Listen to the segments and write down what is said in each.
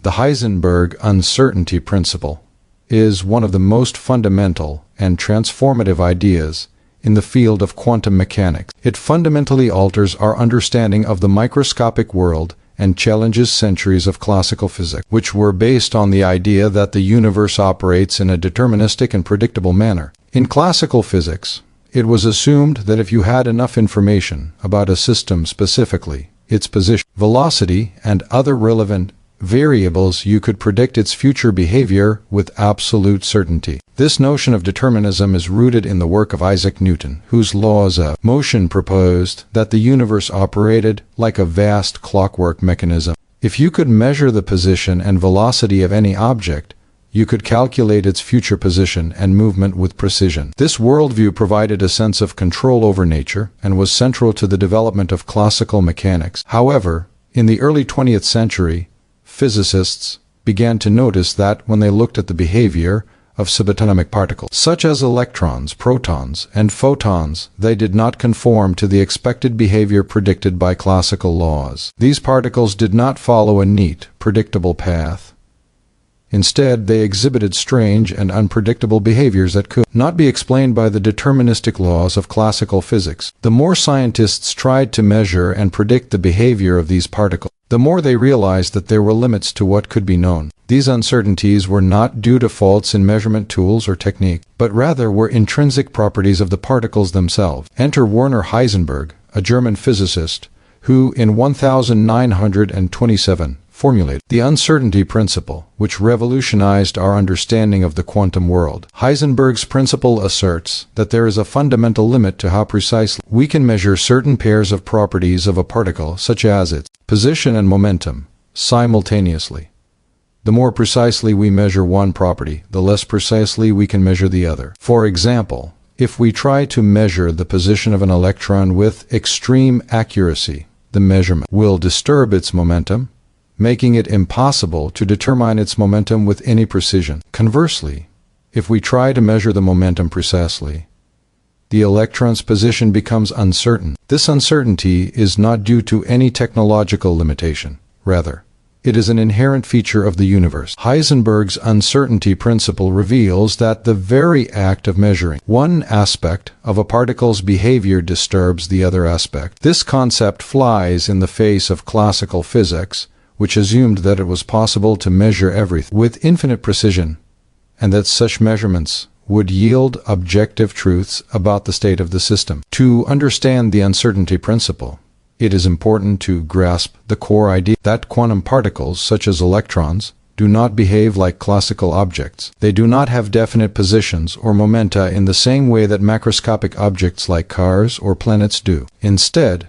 The Heisenberg uncertainty principle is one of the most fundamental and transformative ideas in the field of quantum mechanics. It fundamentally alters our understanding of the microscopic world and challenges centuries of classical physics, which were based on the idea that the universe operates in a deterministic and predictable manner. In classical physics, it was assumed that if you had enough information about a system, specifically its position, velocity, and other relevant variables, you could predict its future behavior with absolute certainty. This notion of determinism is rooted in the work of Isaac Newton, whose laws of motion proposed that the universe operated like a vast clockwork mechanism. If you could measure the position and velocity of any object, you could calculate its future position and movement with precision. This worldview provided a sense of control over nature and was central to the development of classical mechanics. However, in the early 20th century, physicists began to notice that when they looked at the behavior of subatomic particles, such as electrons, protons, and photons, they did not conform to the expected behavior predicted by classical laws. These particles did not follow a neat, predictable path. Instead, they exhibited strange and unpredictable behaviors that could not be explained by the deterministic laws of classical physics. The more scientists tried to measure and predict the behavior of these particles, the more they realized that there were limits to what could be known. These uncertainties were not due to faults in measurement tools or technique, but rather were intrinsic properties of the particles themselves. Enter Werner Heisenberg, a German physicist, who in 1927 formulated the uncertainty principle, which revolutionized our understanding of the quantum world. Heisenberg's principle asserts that there is a fundamental limit to how precisely we can measure certain pairs of properties of a particle, such as its position and momentum, simultaneously. The more precisely we measure one property, the less precisely we can measure the other. For example, if we try to measure the position of an electron with extreme accuracy, the measurement will disturb its momentum, making it impossible to determine its momentum with any precision. Conversely, if we try to measure the momentum precisely, the electron's position becomes uncertain. This uncertainty is not due to any technological limitation. Rather, it is an inherent feature of the universe. Heisenberg's uncertainty principle reveals that the very act of measuring one aspect of a particle's behavior disturbs the other aspect. This concept flies in the face of classical physics, which assumed that it was possible to measure everything with infinite precision, and that such measurements would yield objective truths about the state of the system. To understand the uncertainty principle, it is important to grasp the core idea that quantum particles, such as electrons, do not behave like classical objects. They do not have definite positions or momenta in the same way that macroscopic objects like cars or planets do. Instead,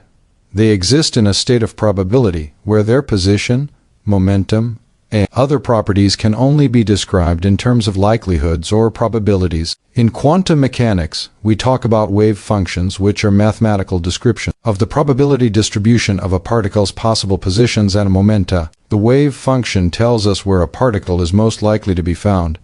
they exist in a state of probability where their position, momentum, and other properties can only be described in terms of likelihoods or probabilities. In quantum mechanics, we talk about wave functions, which are mathematical descriptions of the probability distribution of a particle's possible positions and momenta. The wave function tells us where a particle is most likely to be found,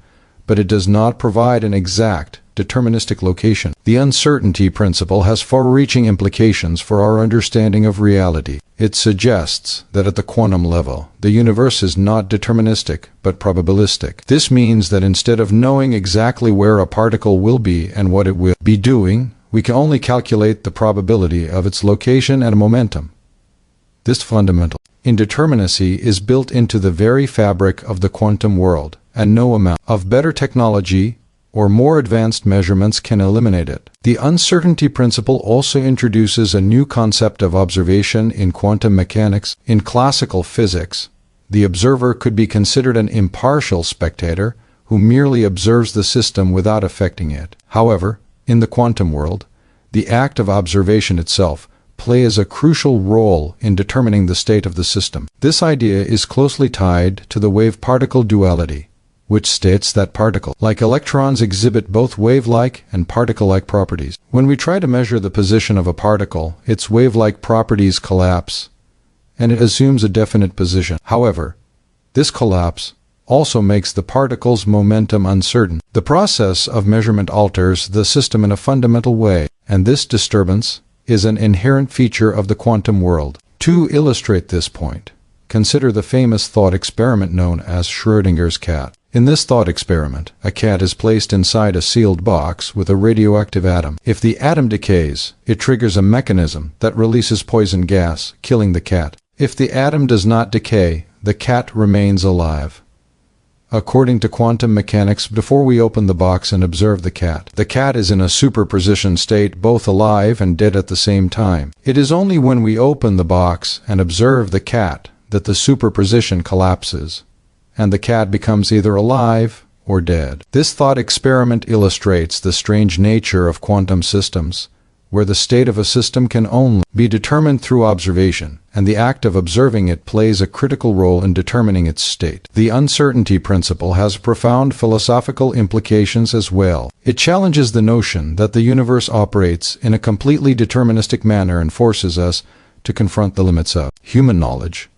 but it does not provide an exact, deterministic location. The uncertainty principle has far-reaching implications for our understanding of reality. It suggests that at the quantum level, the universe is not deterministic, but probabilistic. This means that instead of knowing exactly where a particle will be and what it will be doing, we can only calculate the probability of its location and momentum. This fundamental indeterminacy is built into the very fabric of the quantum world, and no amount of better technology or more advanced measurements can eliminate it. The uncertainty principle also introduces a new concept of observation in quantum mechanics. In classical physics, the observer could be considered an impartial spectator who merely observes the system without affecting it. However, in the quantum world, the act of observation itself plays a crucial role in determining the state of the system. This idea is closely tied to the wave-particle duality, which states that particles, like electrons, exhibit both wave-like and particle-like properties. When we try to measure the position of a particle, its wave-like properties collapse, and it assumes a definite position. However, this collapse also makes the particle's momentum uncertain. The process of measurement alters the system in a fundamental way, and this disturbance is an inherent feature of the quantum world. To illustrate this point, Consider the famous thought experiment known as Schrödinger's cat. In this thought experiment, a cat is placed inside a sealed box with a radioactive atom. If the atom decays, it triggers a mechanism that releases poison gas, killing the cat. If the atom does not decay, the cat remains alive. According to quantum mechanics, before we open the box and observe the cat is in a superposition state, both alive and dead at the same time. It is only when we open the box and observe the cat that the superposition collapses, and the cat becomes either alive or dead. This thought experiment illustrates the strange nature of quantum systems, where the state of a system can only be determined through observation, and the act of observing it plays a critical role in determining its state. The uncertainty principle has profound philosophical implications as well. It challenges the notion that the universe operates in a completely deterministic manner and forces us to confront the limits of human knowledge.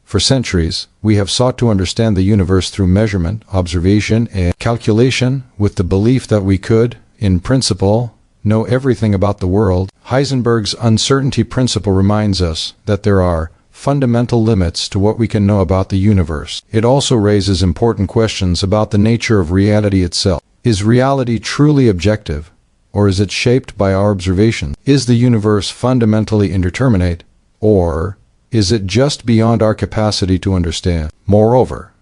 For centuries, we have sought to understand the universe through measurement, observation, and calculation, with the belief that we could, in principle, know everything about the world. Heisenberg's uncertainty principle reminds us that there are fundamental limits to what we can know about the universe. It also raises important questions about the nature of reality itself. Is reality truly objective, or is it shaped by our observations? Is the universe fundamentally indeterminate, or is it just beyond our capacity to understand? Moreover,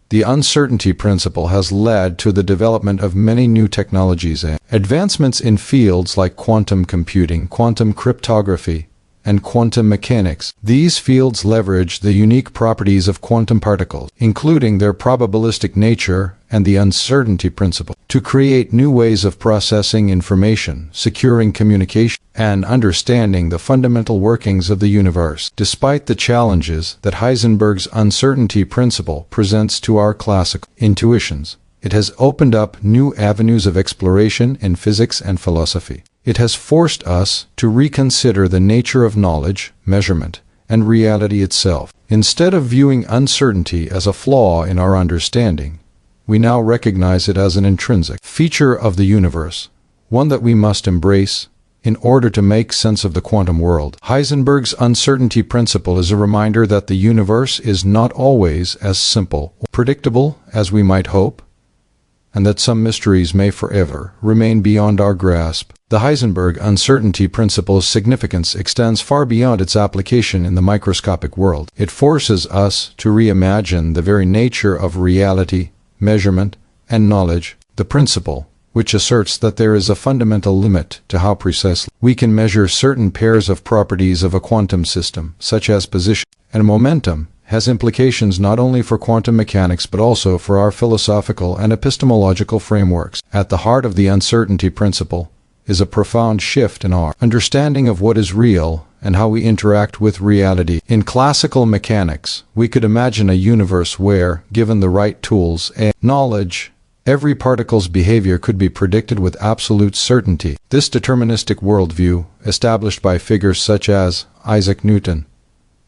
the uncertainty principle has led to the development of many new technologies and advancements in fields like quantum computing, quantum cryptography, and quantum mechanics. These fields leverage the unique properties of quantum particles, including their probabilistic nature and the uncertainty principle, to create new ways of processing information, securing communication, and understanding the fundamental workings of the universe. Despite the challenges that Heisenberg's uncertainty principle presents to our classical intuitions, it has opened up new avenues of exploration in physics and philosophy. It has forced us to reconsider the nature of knowledge, measurement, and reality itself. Instead of viewing uncertainty as a flaw in our understanding, we now recognize it as an intrinsic feature of the universe, one that we must embrace in order to make sense of the quantum world. Heisenberg's uncertainty principle is a reminder that the universe is not always as simple or predictable as we might hope, and that some mysteries may forever remain beyond our grasp. The Heisenberg uncertainty principle's significance extends far beyond its application in the microscopic world. It forces us to reimagine the very nature of reality, measurement, and knowledge. The principle, which asserts that there is a fundamental limit to how precisely we can measure certain pairs of properties of a quantum system, such as position and momentum, has implications not only for quantum mechanics but also for our philosophical and epistemological frameworks. At the heart of the uncertainty principle is a profound shift in our understanding of what is real and how we interact with reality. In classical mechanics, we could imagine a universe where, given the right tools and knowledge, every particle's behavior could be predicted with absolute certainty. This deterministic worldview, established by figures such as Isaac Newton,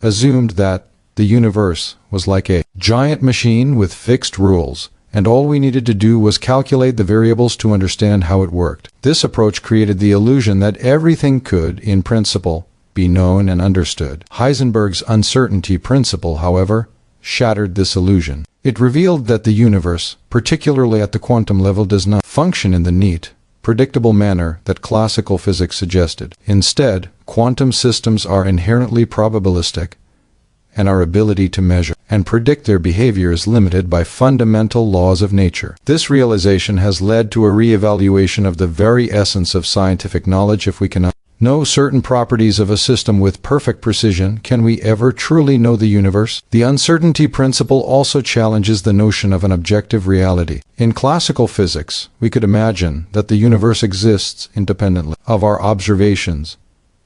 assumed that the universe was like a giant machine with fixed rules, and all we needed to do was calculate the variables to understand how it worked. This approach created the illusion that everything could, in principle, be known and understood. Heisenberg's uncertainty principle, however, shattered this illusion. It revealed that the universe, particularly at the quantum level, does not function in the neat, predictable manner that classical physics suggested. Instead, quantum systems are inherently probabilistic, and our ability to measure and predict their behavior is limited by fundamental laws of nature. This realization has led to a re-evaluation of the very essence of scientific knowledge. If we cannot know certain properties of a system with perfect precision, can we ever truly know the universe? The uncertainty principle also challenges the notion of an objective reality. In classical physics, we could imagine that the universe exists independently of our observations,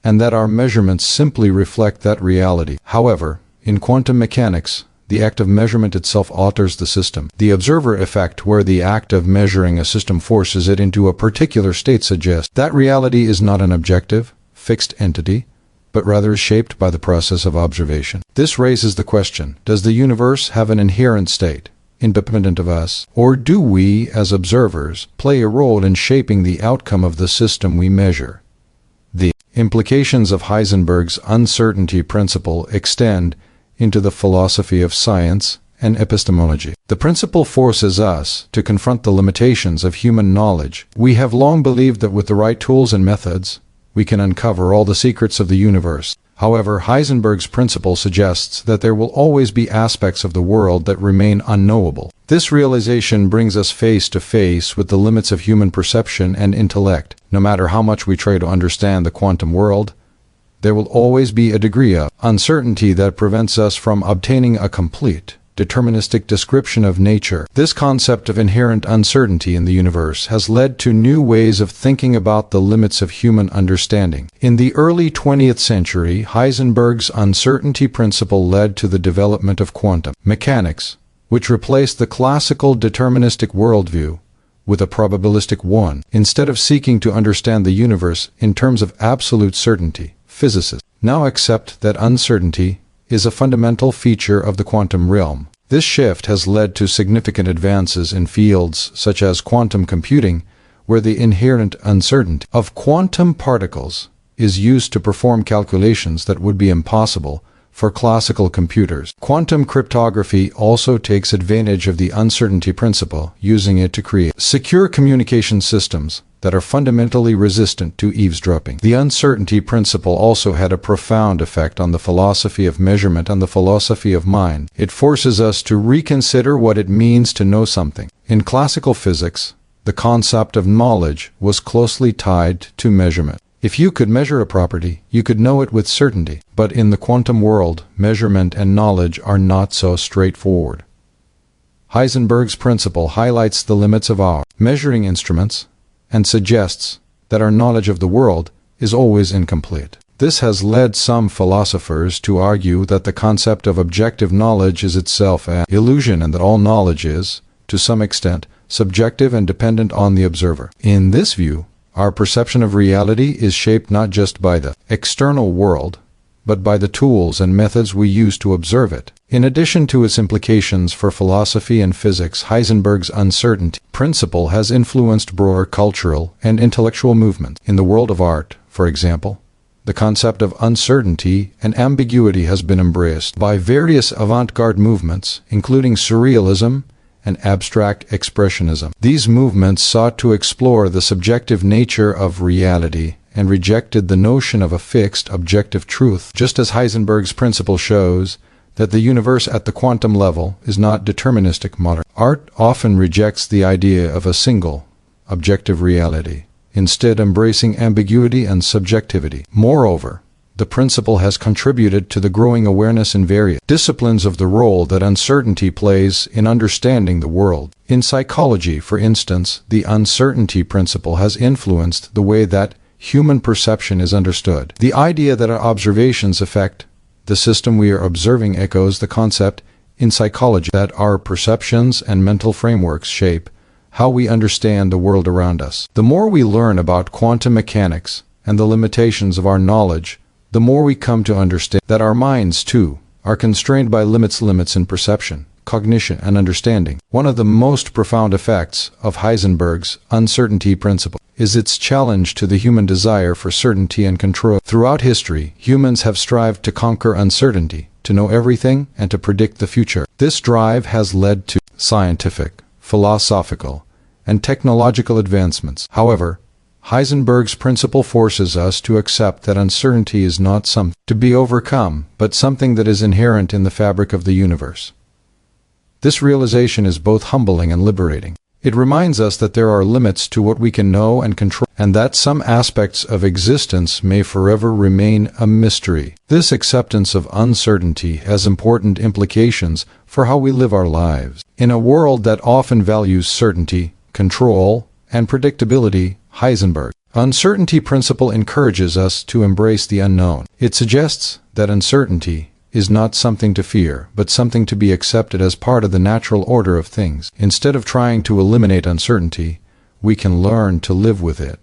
and that our measurements simply reflect that reality. However, in quantum mechanics, the act of measurement itself alters the system. The observer effect, where the act of measuring a system forces it into a particular state, suggests that reality is not an objective, fixed entity, but rather is shaped by the process of observation. This raises the question, does the universe have an inherent state, independent of us, or do we, as observers, play a role in shaping the outcome of the system we measure? The implications of Heisenberg's uncertainty principle extend into the philosophy of science and epistemology. The principle forces us to confront the limitations of human knowledge. We have long believed that with the right tools and methods, we can uncover all the secrets of the universe. However, Heisenberg's principle suggests that there will always be aspects of the world that remain unknowable. This realization brings us face to face with the limits of human perception and intellect. No matter how much we try to understand the quantum world, there will always be a degree of uncertainty that prevents us from obtaining a complete, deterministic description of nature. This concept of inherent uncertainty in the universe has led to new ways of thinking about the limits of human understanding. In the early 20th century, Heisenberg's uncertainty principle led to the development of quantum mechanics, which replaced the classical deterministic worldview with a probabilistic one. Instead of seeking to understand the universe in terms of absolute certainty, physicists now accept that uncertainty is a fundamental feature of the quantum realm. This shift has led to significant advances in fields such as quantum computing, where the inherent uncertainty of quantum particles is used to perform calculations that would be impossible for classical computers. Quantum cryptography also takes advantage of the uncertainty principle, using it to create secure communication systems that are fundamentally resistant to eavesdropping. The uncertainty principle also had a profound effect on the philosophy of measurement and the philosophy of mind. It forces us to reconsider what it means to know something. In classical physics, the concept of knowledge was closely tied to measurement. If you could measure a property, you could know it with certainty. But in the quantum world, measurement and knowledge are not so straightforward. Heisenberg's principle highlights the limits of our measuring instruments and suggests that our knowledge of the world is always incomplete. This has led some philosophers to argue that the concept of objective knowledge is itself an illusion and that all knowledge is, to some extent, subjective and dependent on the observer. In this view, our perception of reality is shaped not just by the external world, but by the tools and methods we use to observe it. In addition to its implications for philosophy and physics, Heisenberg's uncertainty principle has influenced broader cultural and intellectual movements. In the world of art, for example, the concept of uncertainty and ambiguity has been embraced by various avant-garde movements, including surrealism and abstract expressionism. These movements sought to explore the subjective nature of reality and rejected the notion of a fixed objective truth, just as Heisenberg's principle shows that the universe at the quantum level is not deterministic. Modern art often rejects the idea of a single, objective reality, instead embracing ambiguity and subjectivity. Moreover, the principle has contributed to the growing awareness in various disciplines of the role that uncertainty plays in understanding the world. In psychology, for instance, the uncertainty principle has influenced the way that human perception is understood. The idea that our observations affect the system we are observing echoes the concept in psychology that our perceptions and mental frameworks shape how we understand the world around us. The more we learn about quantum mechanics and the limitations of our knowledge, the more we come to understand that our minds, too, are constrained by limits in perception, cognition, and understanding. One of the most profound effects of Heisenberg's uncertainty principle is its challenge to the human desire for certainty and control. Throughout history, humans have strived to conquer uncertainty, to know everything, and to predict the future. This drive has led to scientific, philosophical, and technological advancements. However, Heisenberg's principle forces us to accept that uncertainty is not something to be overcome, but something that is inherent in the fabric of the universe. This realization is both humbling and liberating. It reminds us that there are limits to what we can know and control, and that some aspects of existence may forever remain a mystery. This acceptance of uncertainty has important implications for how we live our lives. In a world that often values certainty, control, and predictability, Heisenberg's uncertainty principle encourages us to embrace the unknown. It suggests that uncertainty is not something to fear, but something to be accepted as part of the natural order of things. Instead of trying to eliminate uncertainty, we can learn to live with it,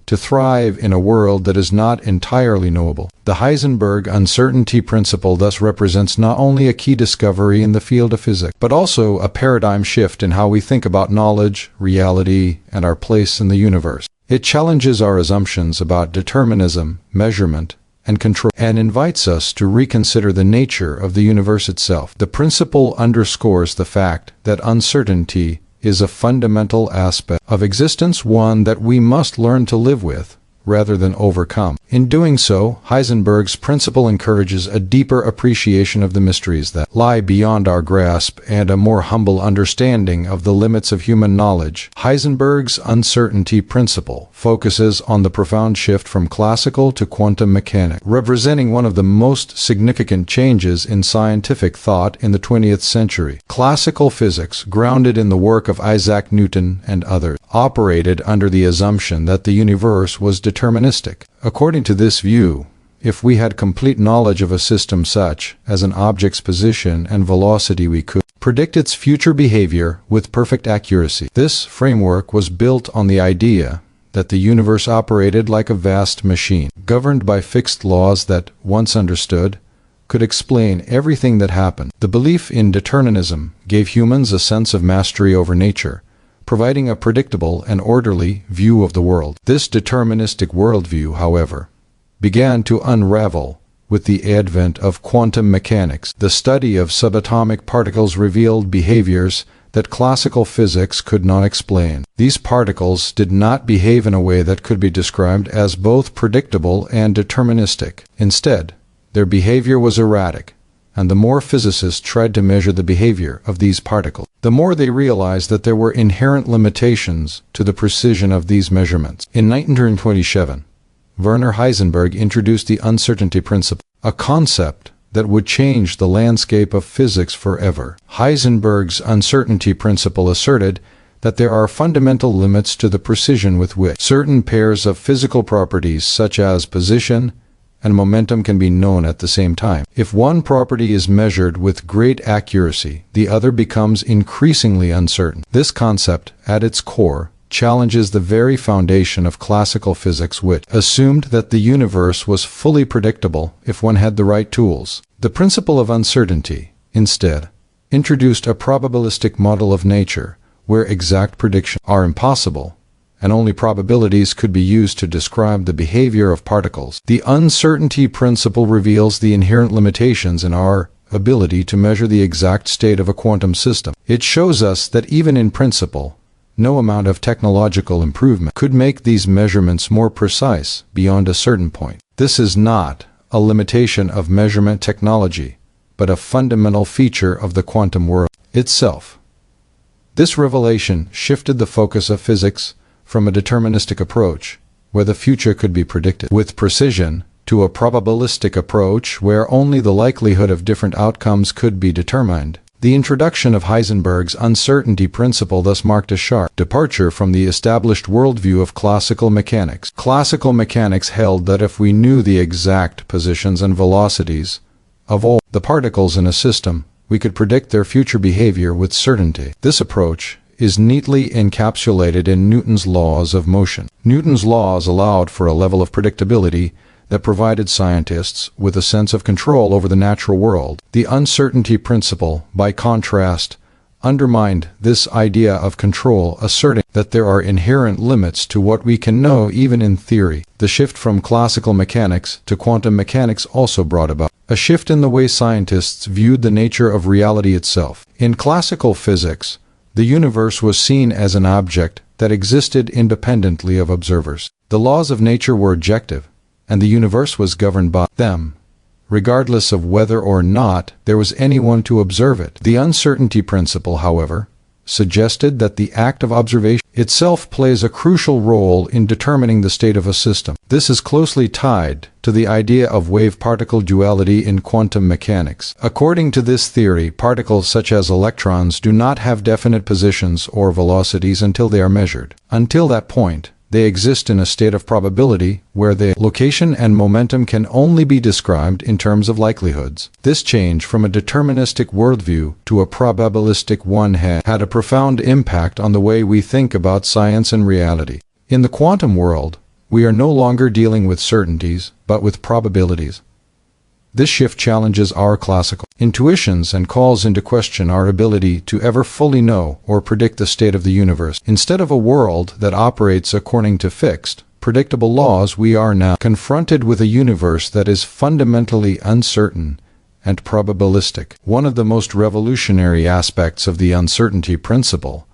to thrive in a world that is not entirely knowable. The Heisenberg uncertainty principle thus represents not only a key discovery in the field of physics, but also a paradigm shift in how we think about knowledge, reality, and our place in the universe. It challenges our assumptions about determinism, measurement, and control, and invites us to reconsider the nature of the universe itself. The principle underscores the fact that uncertainty is a fundamental aspect of existence, one that we must learn to live with rather than overcome. In doing so, Heisenberg's principle encourages a deeper appreciation of the mysteries that lie beyond our grasp and a more humble understanding of the limits of human knowledge. Heisenberg's uncertainty principle focuses on the profound shift from classical to quantum mechanics, representing one of the most significant changes in scientific thought in the 20th century. Classical physics, grounded in the work of Isaac Newton and others, operated under the assumption that the universe was deterministic. According to this view, if we had complete knowledge of a system such as an object's position and velocity, we could predict its future behavior with perfect accuracy. This framework was built on the idea that the universe operated like a vast machine, governed by fixed laws that, once understood, could explain everything that happened. The belief in determinism gave humans a sense of mastery over nature, providing a predictable and orderly view of the world. This deterministic worldview, however, began to unravel with the advent of quantum mechanics. The study of subatomic particles revealed behaviors that classical physics could not explain. These particles did not behave in a way that could be described as both predictable and deterministic. Instead, their behavior was erratic, and the more physicists tried to measure the behavior of these particles, the more they realized that there were inherent limitations to the precision of these measurements. In 1927, Werner Heisenberg introduced the uncertainty principle, a concept that would change the landscape of physics forever. Heisenberg's uncertainty principle asserted that there are fundamental limits to the precision with which certain pairs of physical properties such as position and momentum can be known at the same time. If one property is measured with great accuracy, the other becomes increasingly uncertain. This concept, at its core, challenges the very foundation of classical physics, which assumed that the universe was fully predictable if one had the right tools. The principle of uncertainty, instead, introduced a probabilistic model of nature where exact predictions are impossible, and only probabilities could be used to describe the behavior of particles. The uncertainty principle reveals the inherent limitations in our ability to measure the exact state of a quantum system. It shows us that even in principle, no amount of technological improvement could make these measurements more precise beyond a certain point. This is not a limitation of measurement technology, but a fundamental feature of the quantum world itself. This revelation shifted the focus of physics from a deterministic approach, where the future could be predicted with precision, to a probabilistic approach where only the likelihood of different outcomes could be determined. The introduction of Heisenberg's uncertainty principle thus marked a sharp departure from the established worldview of classical mechanics. Classical mechanics held that if we knew the exact positions and velocities of all the particles in a system, we could predict their future behavior with certainty. This approach is neatly encapsulated in Newton's laws of motion. Newton's laws allowed for a level of predictability that provided scientists with a sense of control over the natural world. The uncertainty principle, by contrast, undermined this idea of control, asserting that there are inherent limits to what we can know even in theory. The shift from classical mechanics to quantum mechanics also brought about a shift in the way scientists viewed the nature of reality itself. In classical physics, the universe was seen as an object that existed independently of observers. The laws of nature were objective, and the universe was governed by them, regardless of whether or not there was anyone to observe it. The uncertainty principle, however, suggested that the act of observation itself plays a crucial role in determining the state of a system. This is closely tied to the idea of wave-particle duality in quantum mechanics. According to this theory, particles such as electrons do not have definite positions or velocities until they are measured. Until that point, they exist in a state of probability where their location and momentum can only be described in terms of likelihoods. This change from a deterministic worldview to a probabilistic one had a profound impact on the way we think about science and reality. In the quantum world, we are no longer dealing with certainties, but with probabilities. This shift challenges our classical intuitions and calls into question our ability to ever fully know or predict the state of the universe. Instead of a world that operates according to fixed, predictable laws, we are now confronted with a universe that is fundamentally uncertain and probabilistic. One of the most revolutionary aspects of the uncertainty principle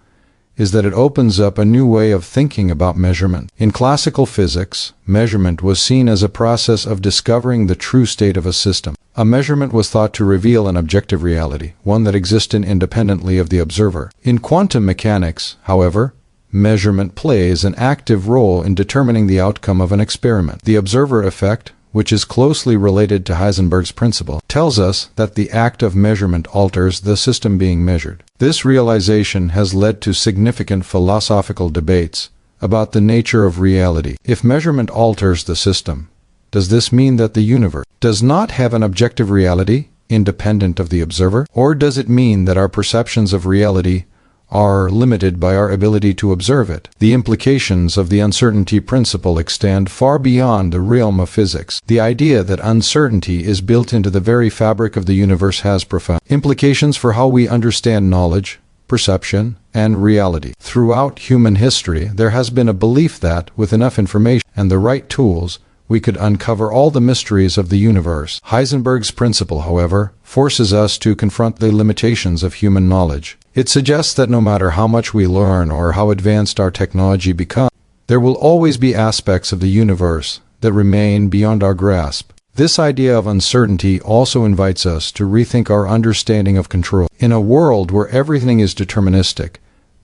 is that it opens up a new way of thinking about measurement. In classical physics, measurement was seen as a process of discovering the true state of a system. A measurement was thought to reveal an objective reality, one that existed independently of the observer. In quantum mechanics, however, measurement plays an active role in determining the outcome of an experiment. The observer effect, which is closely related to Heisenberg's principle, tells us that the act of measurement alters the system being measured. This realization has led to significant philosophical debates about the nature of reality. If measurement alters the system, does this mean that the universe does not have an objective reality independent of the observer? Or does it mean that our perceptions of reality are limited by our ability to observe it? The implications of the uncertainty principle extend far beyond the realm of physics. The idea that uncertainty is built into the very fabric of the universe has profound implications for how we understand knowledge, perception, and reality. Throughout human history, there has been a belief that, with enough information and the right tools, we could uncover all the mysteries of the universe. Heisenberg's principle, however, forces us to confront the limitations of human knowledge. It suggests that no matter how much we learn or how advanced our technology becomes, there will always be aspects of the universe that remain beyond our grasp. This idea of uncertainty also invites us to rethink our understanding of control. In a world where everything is deterministic,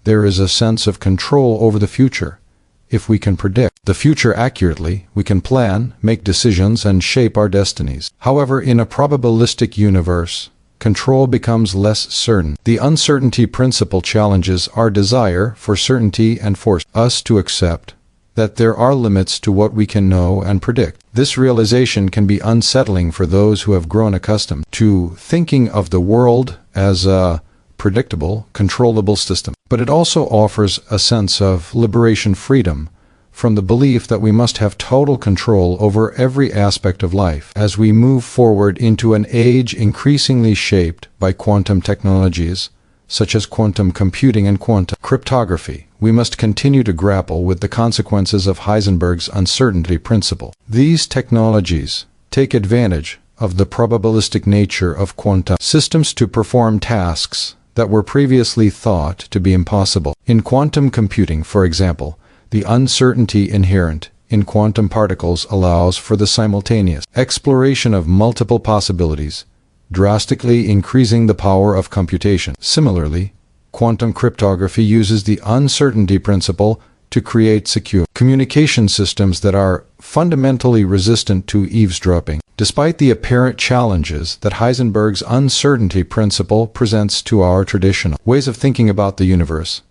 there is a sense of control over the future. If we can predict the future accurately, we can plan, make decisions, and shape our destinies. However, in a probabilistic universe, control becomes less certain. The uncertainty principle challenges our desire for certainty and forces us to accept that there are limits to what we can know and predict. This realization can be unsettling for those who have grown accustomed to thinking of the world as a predictable, controllable system. But it also offers a sense of liberation, freedom from the belief that we must have total control over every aspect of life. As we move forward into an age increasingly shaped by quantum technologies, such as quantum computing and quantum cryptography, we must continue to grapple with the consequences of Heisenberg's uncertainty principle. These technologies take advantage of the probabilistic nature of quantum systems to perform tasks that were previously thought to be impossible. In quantum computing, for example, the uncertainty inherent in quantum particles allows for the simultaneous exploration of multiple possibilities, drastically increasing the power of computation. Similarly, quantum cryptography uses the uncertainty principle to create secure communication systems that are fundamentally resistant to eavesdropping. Despite the apparent challenges that Heisenberg's uncertainty principle presents to our traditional ways of thinking about the universe,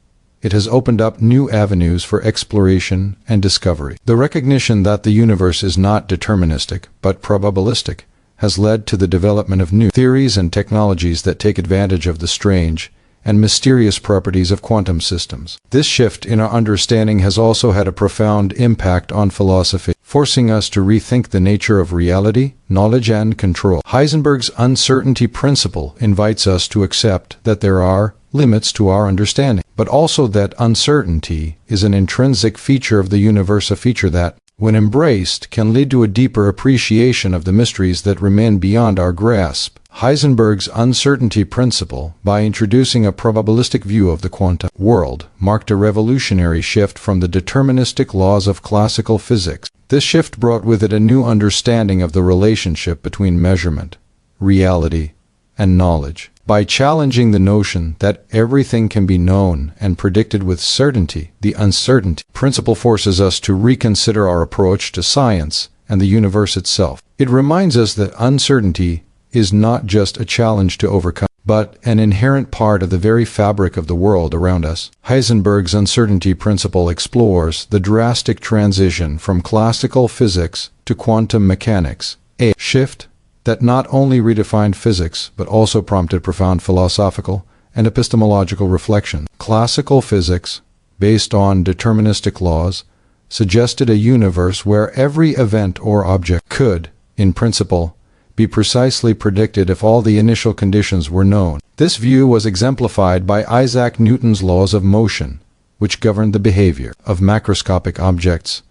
it has opened up new avenues for exploration and discovery. The recognition that the universe is not deterministic, but probabilistic, has led to the development of new theories and technologies that take advantage of the strange and mysterious properties of quantum systems. This shift in our understanding has also had a profound impact on philosophy, forcing us to rethink the nature of reality, knowledge, and control. Heisenberg's uncertainty principle invites us to accept that there are limits to our understanding, but also that uncertainty is an intrinsic feature of the universe, a feature that, when embraced, can lead to a deeper appreciation of the mysteries that remain beyond our grasp. Heisenberg's uncertainty principle, by introducing a probabilistic view of the quantum world, marked a revolutionary shift from the deterministic laws of classical physics. This shift brought with it a new understanding of the relationship between measurement, reality, and knowledge. By challenging the notion that everything can be known and predicted with certainty, the uncertainty principle forces us to reconsider our approach to science and the universe itself. It reminds us that uncertainty is not just a challenge to overcome, but an inherent part of the very fabric of the world around us. Heisenberg's uncertainty principle explores the drastic transition from classical physics to quantum mechanics, a shift that not only redefined physics, but also prompted profound philosophical and epistemological reflection. Classical physics, based on deterministic laws, suggested a universe where every event or object could, in principle, be precisely predicted if all the initial conditions were known. This view was exemplified by Isaac Newton's laws of motion, which governed the behavior of macroscopic objects,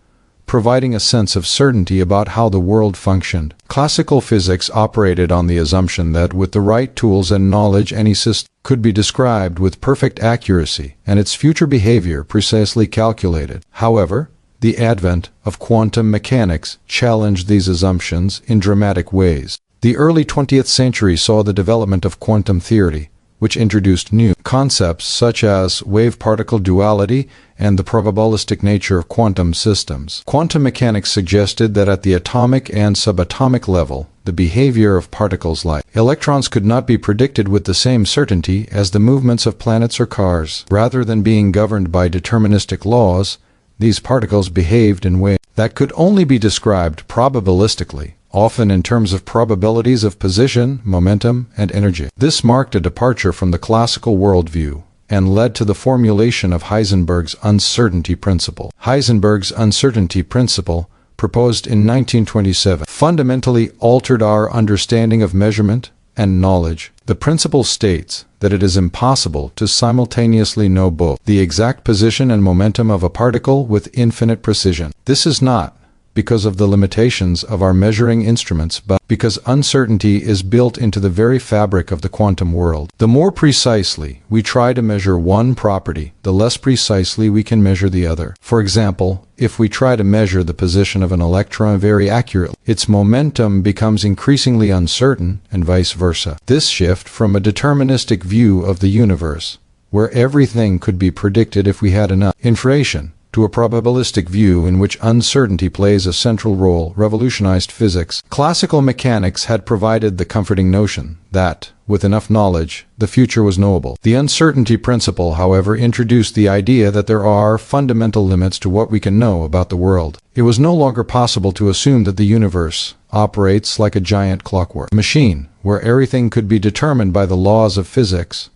providing a sense of certainty about how the world functioned. Classical physics operated on the assumption that with the right tools and knowledge any system could be described with perfect accuracy and its future behavior precisely calculated. However, the advent of quantum mechanics challenged these assumptions in dramatic ways. The early 20th century saw the development of quantum theory, which introduced new concepts such as wave-particle duality and the probabilistic nature of quantum systems. Quantum mechanics suggested that at the atomic and subatomic level, the behavior of particles like electrons could not be predicted with the same certainty as the movements of planets or cars. Rather than being governed by deterministic laws, these particles behaved in ways that could only be described probabilistically, often in terms of probabilities of position, momentum, and energy. This marked a departure from the classical worldview and led to the formulation of Heisenberg's uncertainty principle. Heisenberg's uncertainty principle, proposed in 1927, fundamentally altered our understanding of measurement and knowledge. The principle states that it is impossible to simultaneously know both the exact position and momentum of a particle with infinite precision. This is not because of the limitations of our measuring instruments, but because uncertainty is built into the very fabric of the quantum world. The more precisely we try to measure one property, the less precisely we can measure the other. For example, if we try to measure the position of an electron very accurately, its momentum becomes increasingly uncertain, and vice versa. This shift from a deterministic view of the universe, where everything could be predicted if we had enough information, to a probabilistic view in which uncertainty plays a central role, revolutionized physics. Classical mechanics had provided the comforting notion that, with enough knowledge, the future was knowable. The uncertainty principle, however, introduced the idea that there are fundamental limits to what we can know about the world. It was no longer possible to assume that the universe operates like a giant clockwork machine, where everything could be determined by the laws of physics.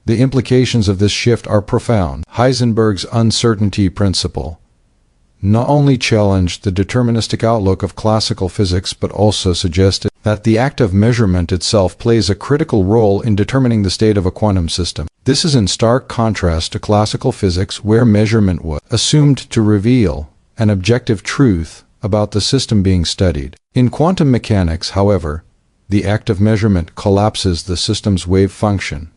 The implications of this shift are profound. Heisenberg's uncertainty principle not only challenged the deterministic outlook of classical physics but also suggested that the act of measurement itself plays a critical role in determining the state of a quantum system. This is in stark contrast to classical physics, where measurement was assumed to reveal an objective truth about the system being studied. In quantum mechanics, however, the act of measurement collapses the system's wave function,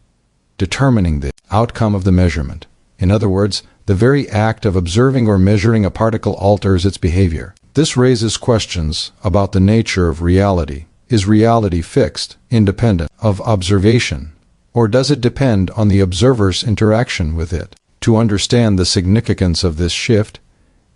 determining the outcome of the measurement. In other words, the very act of observing or measuring a particle alters its behavior. This raises questions about the nature of reality. Is reality fixed, independent of observation, or does it depend on the observer's interaction with it? To understand the significance of this shift,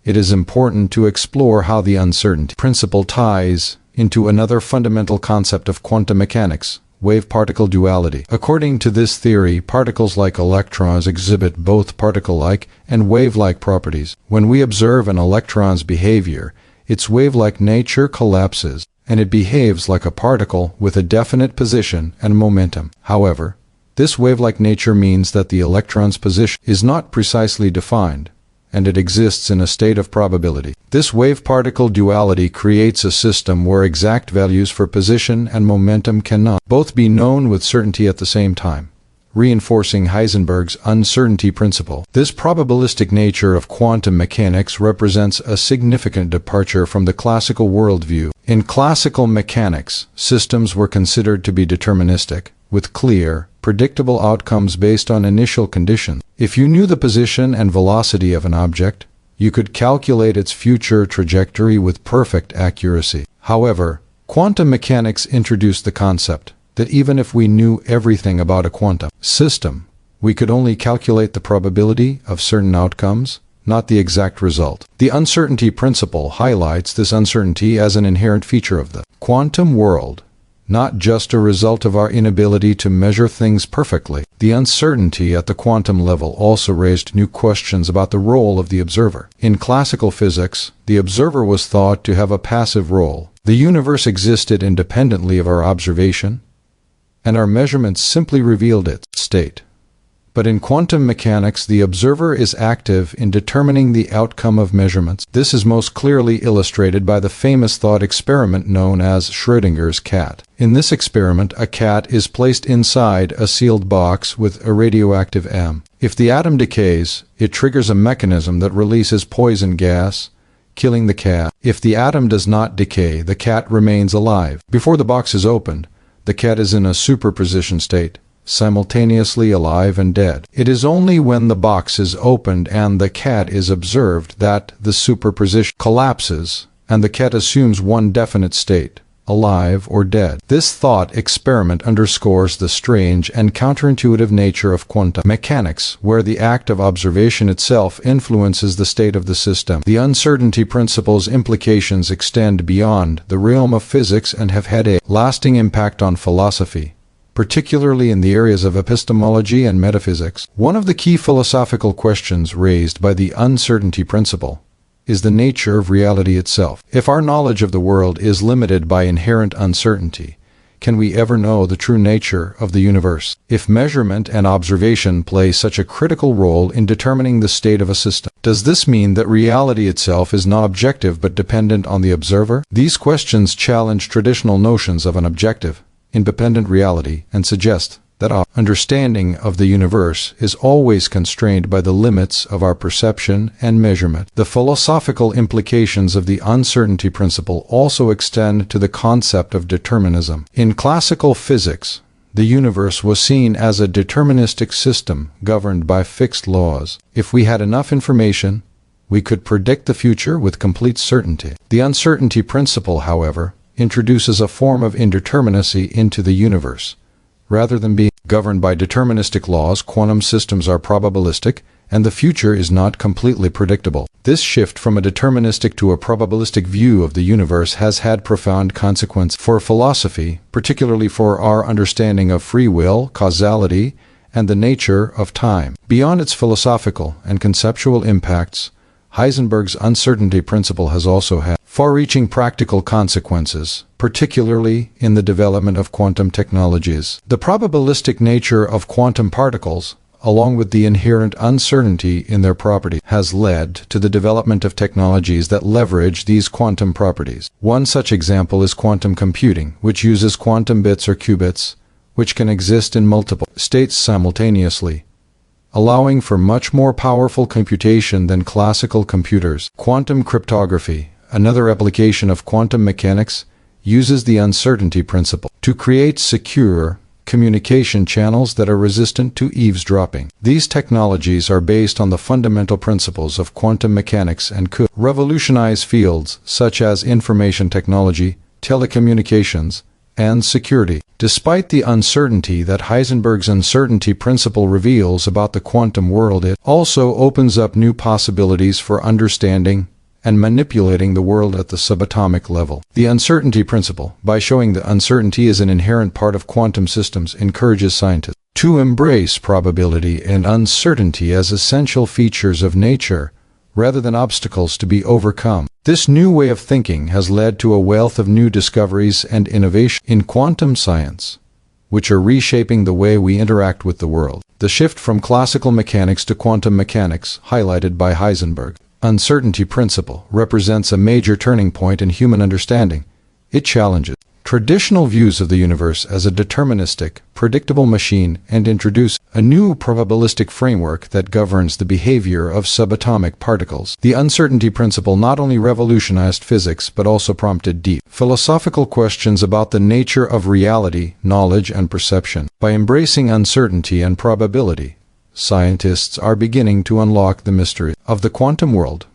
it is important to explore how the uncertainty principle ties into another fundamental concept of quantum mechanics: wave-particle duality. According to this theory, particles like electrons exhibit both particle-like and wave-like properties. When we observe an electron's behavior, its wave-like nature collapses, and it behaves like a particle with a definite position and momentum. However, this wave-like nature means that the electron's position is not precisely defined, and it exists in a state of probability. This wave-particle duality creates a system where exact values for position and momentum cannot both be known with certainty at the same time, reinforcing Heisenberg's uncertainty principle. This probabilistic nature of quantum mechanics represents a significant departure from the classical worldview. In classical mechanics, systems were considered to be deterministic, with clear, predictable outcomes based on initial conditions. If you knew the position and velocity of an object, you could calculate its future trajectory with perfect accuracy. However, quantum mechanics introduced the concept that even if we knew everything about a quantum system, we could only calculate the probability of certain outcomes, not the exact result. The uncertainty principle highlights this uncertainty as an inherent feature of the quantum world, not just a result of our inability to measure things perfectly. The uncertainty at the quantum level also raised new questions about the role of the observer. In classical physics, the observer was thought to have a passive role. The universe existed independently of our observation, and our measurements simply revealed its state. But in quantum mechanics, the observer is active in determining the outcome of measurements. This is most clearly illustrated by the famous thought experiment known as Schrödinger's cat. In this experiment, a cat is placed inside a sealed box with a radioactive atom. If the atom decays, it triggers a mechanism that releases poison gas, killing the cat. If the atom does not decay, the cat remains alive. Before the box is opened, the cat is in a superposition state, simultaneously alive and dead. It is only when the box is opened and the cat is observed that the superposition collapses and the cat assumes one definite state, alive or dead. This thought experiment underscores the strange and counterintuitive nature of quantum mechanics, where the act of observation itself influences the state of the system. The uncertainty principle's implications extend beyond the realm of physics and have had a lasting impact on philosophy, particularly in the areas of epistemology and metaphysics. One of the key philosophical questions raised by the uncertainty principle is the nature of reality itself. If our knowledge of the world is limited by inherent uncertainty, can we ever know the true nature of the universe? If measurement and observation play such a critical role in determining the state of a system, does this mean that reality itself is not objective but dependent on the observer? These questions challenge traditional notions of an objective, independent reality and suggest that our understanding of the universe is always constrained by the limits of our perception and measurement. The philosophical implications of the uncertainty principle also extend to the concept of determinism. In classical physics, the universe was seen as a deterministic system governed by fixed laws. If we had enough information, we could predict the future with complete certainty. The uncertainty principle, however, introduces a form of indeterminacy into the universe. Rather than being governed by deterministic laws, quantum systems are probabilistic, and the future is not completely predictable. This shift from a deterministic to a probabilistic view of the universe has had profound consequences for philosophy, particularly for our understanding of free will, causality, and the nature of time. Beyond its philosophical and conceptual impacts, Heisenberg's uncertainty principle has also had far-reaching practical consequences, particularly in the development of quantum technologies. The probabilistic nature of quantum particles, along with the inherent uncertainty in their property, has led to the development of technologies that leverage these quantum properties. One such example is quantum computing, which uses quantum bits or qubits, which can exist in multiple states simultaneously, allowing for much more powerful computation than classical computers. Quantum cryptography, another application of quantum mechanics, uses the uncertainty principle to create secure communication channels that are resistant to eavesdropping. These technologies are based on the fundamental principles of quantum mechanics and could revolutionize fields such as information technology, telecommunications, and security. Despite the uncertainty that Heisenberg's uncertainty principle reveals about the quantum world, it also opens up new possibilities for understanding and manipulating the world at the subatomic level. The uncertainty principle, by showing that uncertainty is an inherent part of quantum systems, encourages scientists to embrace probability and uncertainty as essential features of nature, rather than obstacles to be overcome. This new way of thinking has led to a wealth of new discoveries and innovation in quantum science, which are reshaping the way we interact with the world. The shift from classical mechanics to quantum mechanics, highlighted by Heisenberg, uncertainty principle, represents a major turning point in human understanding. It challenges traditional views of the universe as a deterministic, predictable machine and introduces a new probabilistic framework that governs the behavior of subatomic particles. The uncertainty principle not only revolutionized physics but also prompted deep philosophical questions about the nature of reality, knowledge, and perception. By embracing uncertainty and probability, scientists are beginning to unlock the mystery of the quantum world,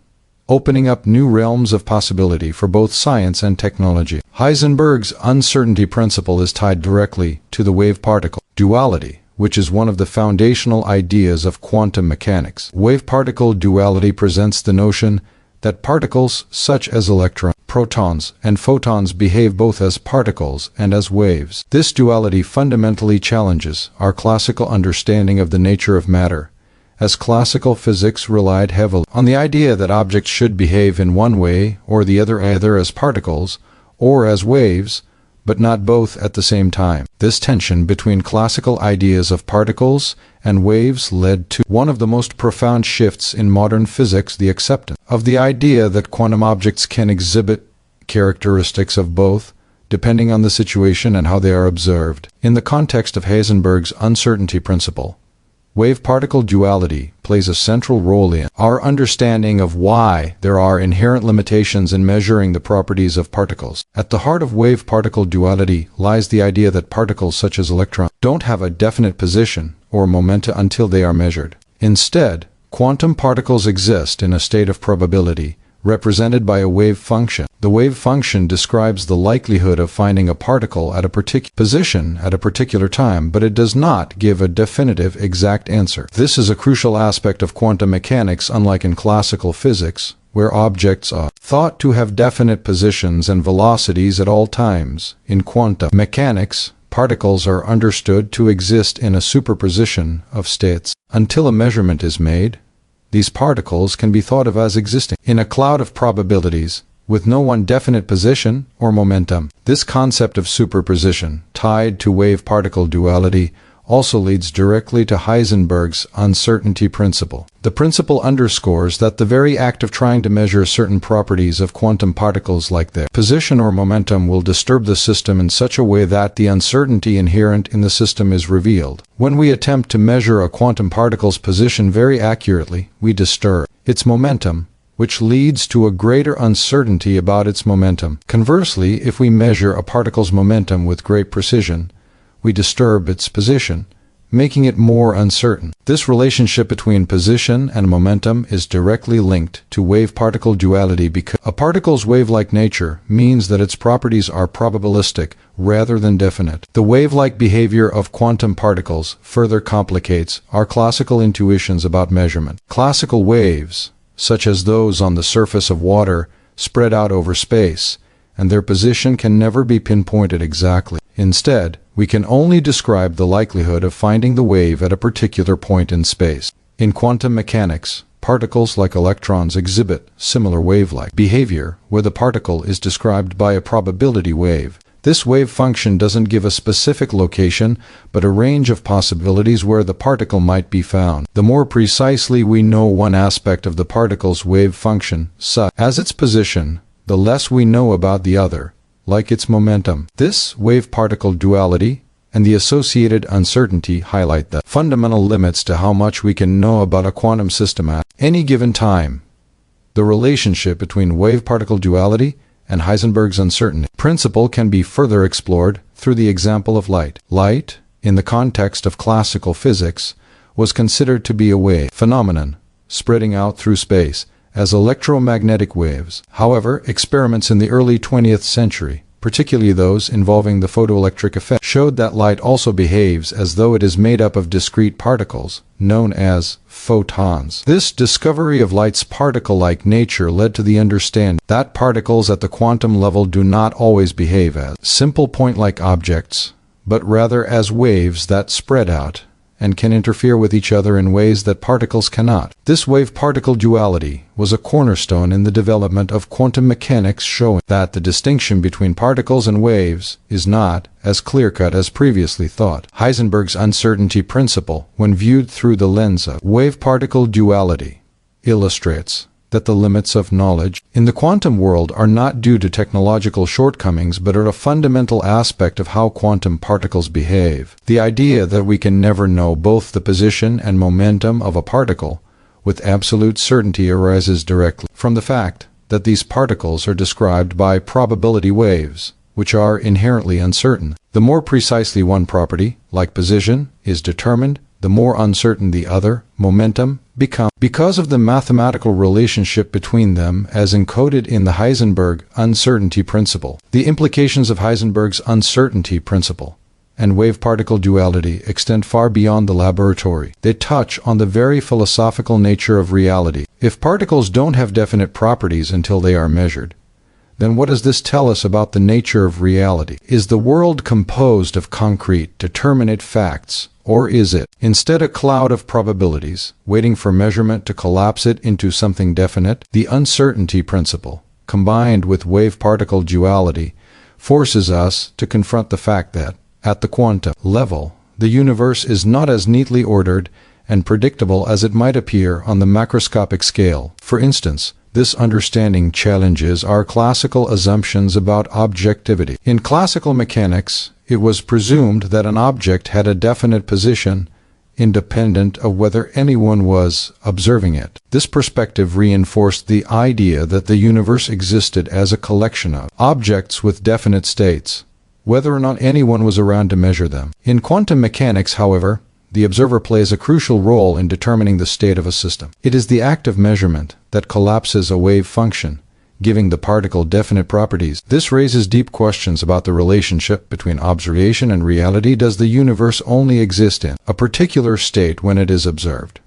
opening up new realms of possibility for both science and technology. Heisenberg's uncertainty principle is tied directly to the wave-particle duality, which is one of the foundational ideas of quantum mechanics. Wave-particle duality presents the notion that particles such as electrons, protons, and photons behave both as particles and as waves. This duality fundamentally challenges our classical understanding of the nature of matter, as classical physics relied heavily on the idea that objects should behave in one way or the other, either as particles or as waves, but not both at the same time. This tension between classical ideas of particles and waves led to one of the most profound shifts in modern physics, the acceptance of the idea that quantum objects can exhibit characteristics of both, depending on the situation and how they are observed. In the context of Heisenberg's uncertainty principle, Wave-particle duality plays a central role in our understanding of why there are inherent limitations in measuring the properties of particles. At the heart of wave-particle duality lies the idea that particles such as electrons don't have a definite position or momentum until they are measured. Instead, quantum particles exist in a state of probability, represented by a wave function. The wave function describes the likelihood of finding a particle at a particular position at a particular time, but it does not give a definitive exact answer. This is a crucial aspect of quantum mechanics, unlike in classical physics, where objects are thought to have definite positions and velocities at all times. In quantum mechanics, particles are understood to exist in a superposition of states. Until a measurement is made, these particles can be thought of as existing in a cloud of probabilities, with no one definite position or momentum. This concept of superposition, tied to wave-particle duality, also leads directly to Heisenberg's uncertainty principle. The principle underscores that the very act of trying to measure certain properties of quantum particles like their position or momentum will disturb the system in such a way that the uncertainty inherent in the system is revealed. When we attempt to measure a quantum particle's position very accurately, we disturb its momentum, which leads to a greater uncertainty about its momentum. Conversely, if we measure a particle's momentum with great precision, we disturb its position, making it more uncertain. This relationship between position and momentum is directly linked to wave-particle duality because a particle's wave-like nature means that its properties are probabilistic rather than definite. The wave-like behavior of quantum particles further complicates our classical intuitions about measurement. Classical waves, such as those on the surface of water, spread out over space, and their position can never be pinpointed exactly. Instead, we can only describe the likelihood of finding the wave at a particular point in space. In quantum mechanics, particles like electrons exhibit similar wave-like behavior, where the particle is described by a probability wave. This wave function doesn't give a specific location, but a range of possibilities where the particle might be found. The more precisely we know one aspect of the particle's wave function, such as its position, the less we know about the other, like its momentum. This wave-particle duality and the associated uncertainty highlight the fundamental limits to how much we can know about a quantum system at any given time. The relationship between wave-particle duality and Heisenberg's uncertainty principle can be further explored through the example of light. Light, in the context of classical physics, was considered to be a wave phenomenon spreading out through space as electromagnetic waves. However, experiments in the early 20th century, particularly those involving the photoelectric effect, showed that light also behaves as though it is made up of discrete particles, known as photons. This discovery of light's particle-like nature led to the understanding that particles at the quantum level do not always behave as simple point-like objects, but rather as waves that spread out and can interfere with each other in ways that particles cannot. This wave-particle duality was a cornerstone in the development of quantum mechanics, showing that the distinction between particles and waves is not as clear-cut as previously thought. Heisenberg's uncertainty principle, when viewed through the lens of wave-particle duality, illustrates that the limits of knowledge in the quantum world are not due to technological shortcomings but are a fundamental aspect of how quantum particles behave. The idea that we can never know both the position and momentum of a particle with absolute certainty arises directly from the fact that these particles are described by probability waves, which are inherently uncertain. The more precisely one property, like position, is determined, the more uncertain the other, momentum, become. Because of the mathematical relationship between them as encoded in the Heisenberg uncertainty principle, the implications of Heisenberg's uncertainty principle and wave-particle duality extend far beyond the laboratory. They touch on the very philosophical nature of reality. If particles don't have definite properties until they are measured, then what does this tell us about the nature of reality? Is the world composed of concrete, determinate facts, or is it instead a cloud of probabilities, waiting for measurement to collapse it into something definite? The uncertainty principle, combined with wave-particle duality, forces us to confront the fact that, at the quantum level, the universe is not as neatly ordered and predictable as it might appear on the macroscopic scale. For instance, this understanding challenges our classical assumptions about objectivity. In classical mechanics, it was presumed that an object had a definite position independent of whether anyone was observing it. This perspective reinforced the idea that the universe existed as a collection of objects with definite states, whether or not anyone was around to measure them. In quantum mechanics, however, the observer plays a crucial role in determining the state of a system. It is the act of measurement that collapses a wave function, giving the particle definite properties. This raises deep questions about the relationship between observation and reality. Does the universe only exist in a particular state when it is observed?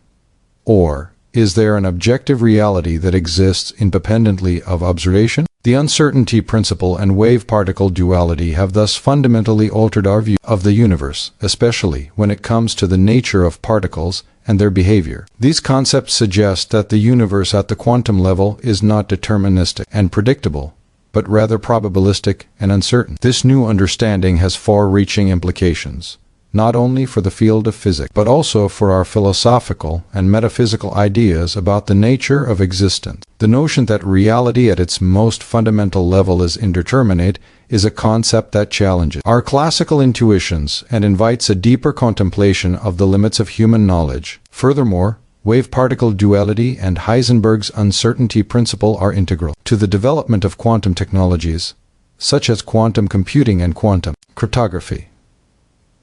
Or is there an objective reality that exists independently of observation? The uncertainty principle and wave-particle duality have thus fundamentally altered our view of the universe, especially when it comes to the nature of particles and their behavior. These concepts suggest that the universe at the quantum level is not deterministic and predictable, but rather probabilistic and uncertain. This new understanding has far-reaching implications, not only for the field of physics, but also for our philosophical and metaphysical ideas about the nature of existence. The notion that reality at its most fundamental level is indeterminate is a concept that challenges our classical intuitions and invites a deeper contemplation of the limits of human knowledge. Furthermore, wave-particle duality and Heisenberg's uncertainty principle are integral to the development of quantum technologies, such as quantum computing and quantum cryptography.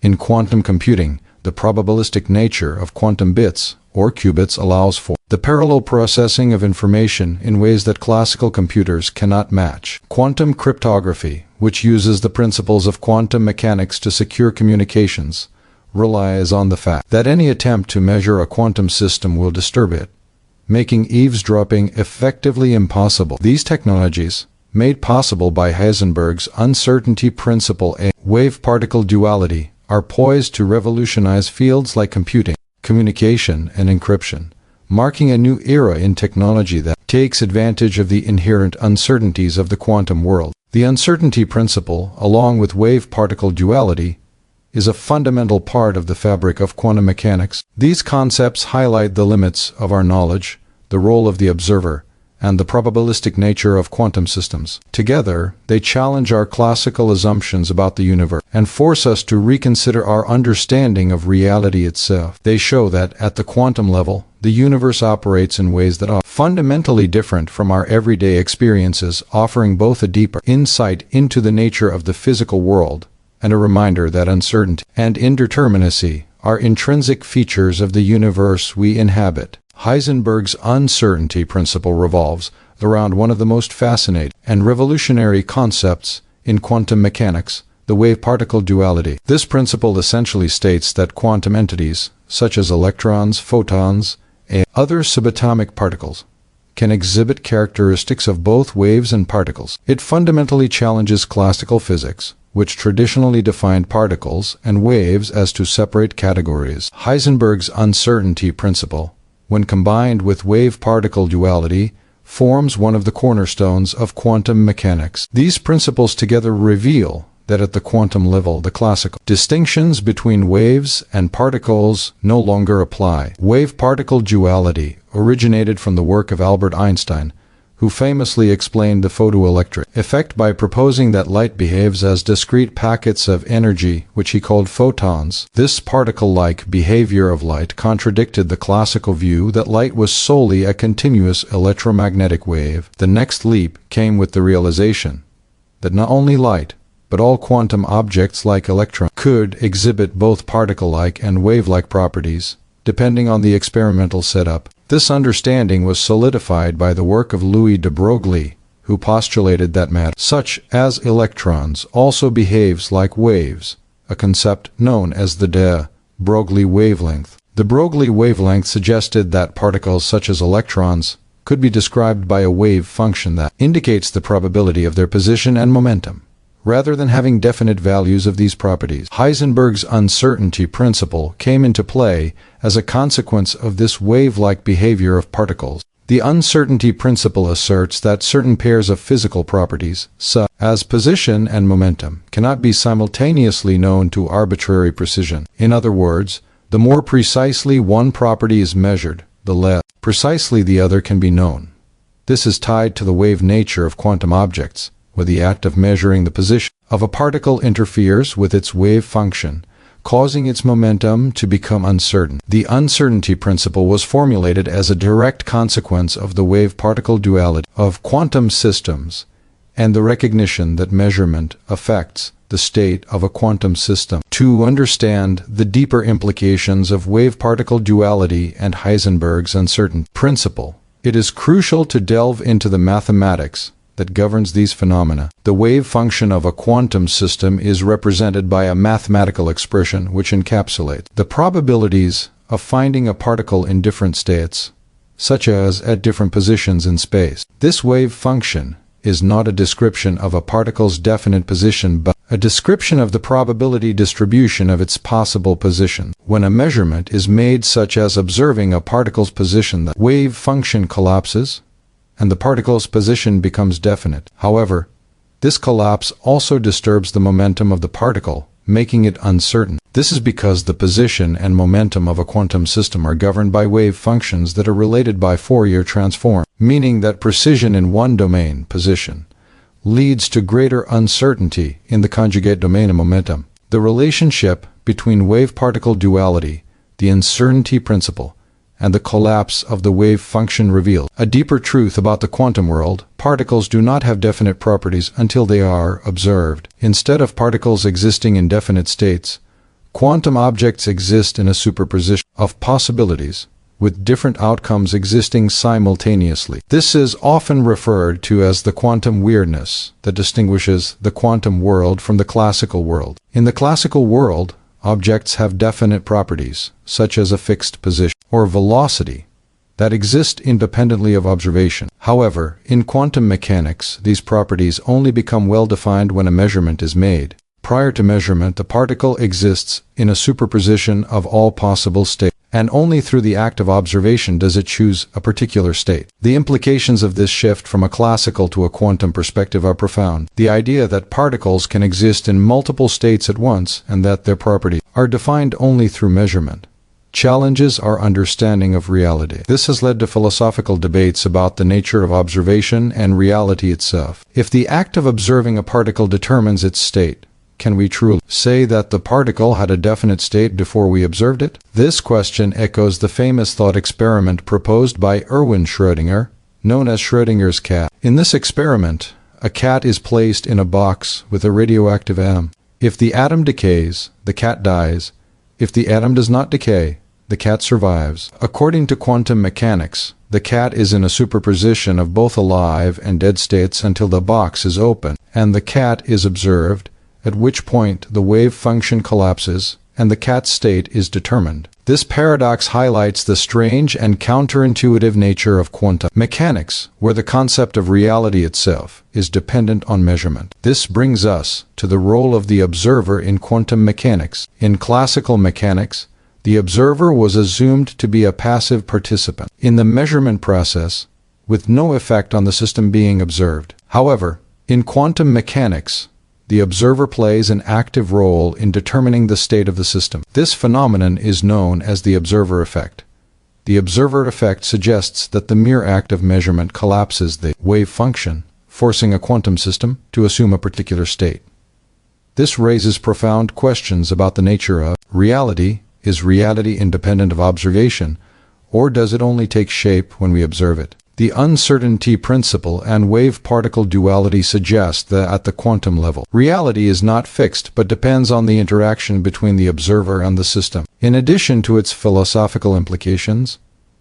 In quantum computing, the probabilistic nature of quantum bits, or qubits, allows for the parallel processing of information in ways that classical computers cannot match. Quantum cryptography, which uses the principles of quantum mechanics to secure communications, relies on the fact that any attempt to measure a quantum system will disturb it, making eavesdropping effectively impossible. These technologies, made possible by Heisenberg's uncertainty principle and wave-particle duality, are poised to revolutionize fields like computing, communication, and encryption, marking a new era in technology that takes advantage of the inherent uncertainties of the quantum world. The uncertainty principle, along with wave-particle duality, is a fundamental part of the fabric of quantum mechanics. These concepts highlight the limits of our knowledge, the role of the observer, and the probabilistic nature of quantum systems. Together, they challenge our classical assumptions about the universe and force us to reconsider our understanding of reality itself. They show that, at the quantum level, the universe operates in ways that are fundamentally different from our everyday experiences, offering both a deeper insight into the nature of the physical world and a reminder that uncertainty and indeterminacy are intrinsic features of the universe we inhabit. Heisenberg's uncertainty principle revolves around one of the most fascinating and revolutionary concepts in quantum mechanics, the wave-particle duality. This principle essentially states that quantum entities, such as electrons, photons, and other subatomic particles, can exhibit characteristics of both waves and particles. It fundamentally challenges classical physics, which traditionally defined particles and waves as two separate categories. Heisenberg's uncertainty principle, when combined with wave-particle duality, forms one of the cornerstones of quantum mechanics. These principles together reveal that at the quantum level, the classical distinctions between waves and particles no longer apply. Wave-particle duality originated from the work of Albert Einstein, who famously explained the photoelectric effect by proposing that light behaves as discrete packets of energy, which he called photons. This particle-like behavior of light contradicted the classical view that light was solely a continuous electromagnetic wave. The next leap came with the realization that not only light, but all quantum objects like electrons could exhibit both particle-like and wave-like properties, depending on the experimental setup. This understanding was solidified by the work of Louis de Broglie, who postulated that matter, such as electrons, also behaves like waves, a concept known as the de Broglie wavelength. The Broglie wavelength suggested that particles such as electrons could be described by a wave function that indicates the probability of their position and momentum, rather than having definite values of these properties. Heisenberg's uncertainty principle came into play as a consequence of this wave-like behavior of particles. The uncertainty principle asserts that certain pairs of physical properties, such as position and momentum, cannot be simultaneously known to arbitrary precision. In other words, the more precisely one property is measured, the less precisely the other can be known. This is tied to the wave nature of quantum objects, where the act of measuring the position of a particle interferes with its wave function, causing its momentum to become uncertain. The uncertainty principle was formulated as a direct consequence of the wave-particle duality of quantum systems and the recognition that measurement affects the state of a quantum system. To understand the deeper implications of wave-particle duality and Heisenberg's uncertainty principle, it is crucial to delve into the mathematics that governs these phenomena. The wave function of a quantum system is represented by a mathematical expression which encapsulates the probabilities of finding a particle in different states, such as at different positions in space. This wave function is not a description of a particle's definite position but a description of the probability distribution of its possible position. When a measurement is made such as observing a particle's position, the wave function collapses and the particle's position becomes definite. However, this collapse also disturbs the momentum of the particle, making it uncertain. This is because the position and momentum of a quantum system are governed by wave functions that are related by Fourier transform, meaning that precision in one domain, position, leads to greater uncertainty in the conjugate domain of momentum. The relationship between wave-particle duality, the uncertainty principle, and the collapse of the wave function reveals a deeper truth about the quantum world. Particles do not have definite properties until they are observed. Instead of particles existing in definite states, quantum objects exist in a superposition of possibilities, with different outcomes existing simultaneously. This is often referred to as the quantum weirdness that distinguishes the quantum world from the classical world. In the classical world, objects have definite properties, such as a fixed position or velocity, that exist independently of observation. However, in quantum mechanics, these properties only become well-defined when a measurement is made. Prior to measurement, the particle exists in a superposition of all possible states, and only through the act of observation does it choose a particular state. The implications of this shift from a classical to a quantum perspective are profound. The idea that particles can exist in multiple states at once and that their properties are defined only through measurement challenges our understanding of reality. This has led to philosophical debates about the nature of observation and reality itself. If the act of observing a particle determines its state, can we truly say that the particle had a definite state before we observed it? This question echoes the famous thought experiment proposed by Erwin Schrödinger, known as Schrödinger's cat. In this experiment, a cat is placed in a box with a radioactive atom. If the atom decays, the cat dies. If the atom does not decay, the cat survives. According to quantum mechanics, the cat is in a superposition of both alive and dead states until the box is open, and the cat is observed, at which point the wave function collapses and the cat's state is determined. This paradox highlights the strange and counterintuitive nature of quantum mechanics, where the concept of reality itself is dependent on measurement. This brings us to the role of the observer in quantum mechanics. In classical mechanics, the observer was assumed to be a passive participant in the measurement process, with no effect on the system being observed. However, in quantum mechanics, the observer plays an active role in determining the state of the system. This phenomenon is known as the observer effect. The observer effect suggests that the mere act of measurement collapses the wave function, forcing a quantum system to assume a particular state. This raises profound questions about the nature of reality. Is reality independent of observation, or does it only take shape when we observe it? The uncertainty principle and wave-particle duality suggest that at the quantum level, reality is not fixed but depends on the interaction between the observer and the system. In addition to its philosophical implications,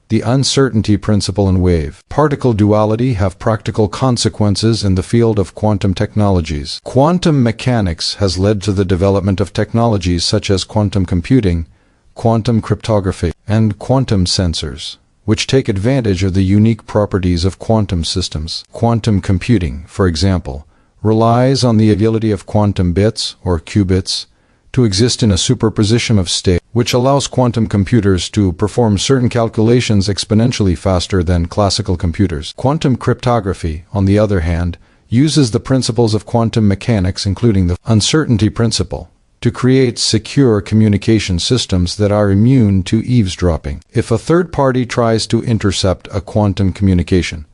the uncertainty principle and wave-particle duality have practical consequences in the field of quantum technologies. Quantum mechanics has led to the development of technologies such as quantum computing, quantum cryptography, and quantum sensors, which take advantage of the unique properties of quantum systems. Quantum computing, for example, relies on the ability of quantum bits, or qubits, to exist in a superposition of states, which allows quantum computers to perform certain calculations exponentially faster than classical computers. Quantum cryptography, on the other hand, uses the principles of quantum mechanics, including the uncertainty principle, to create secure communication systems that are immune to eavesdropping. If a third party tries to intercept a quantum communication,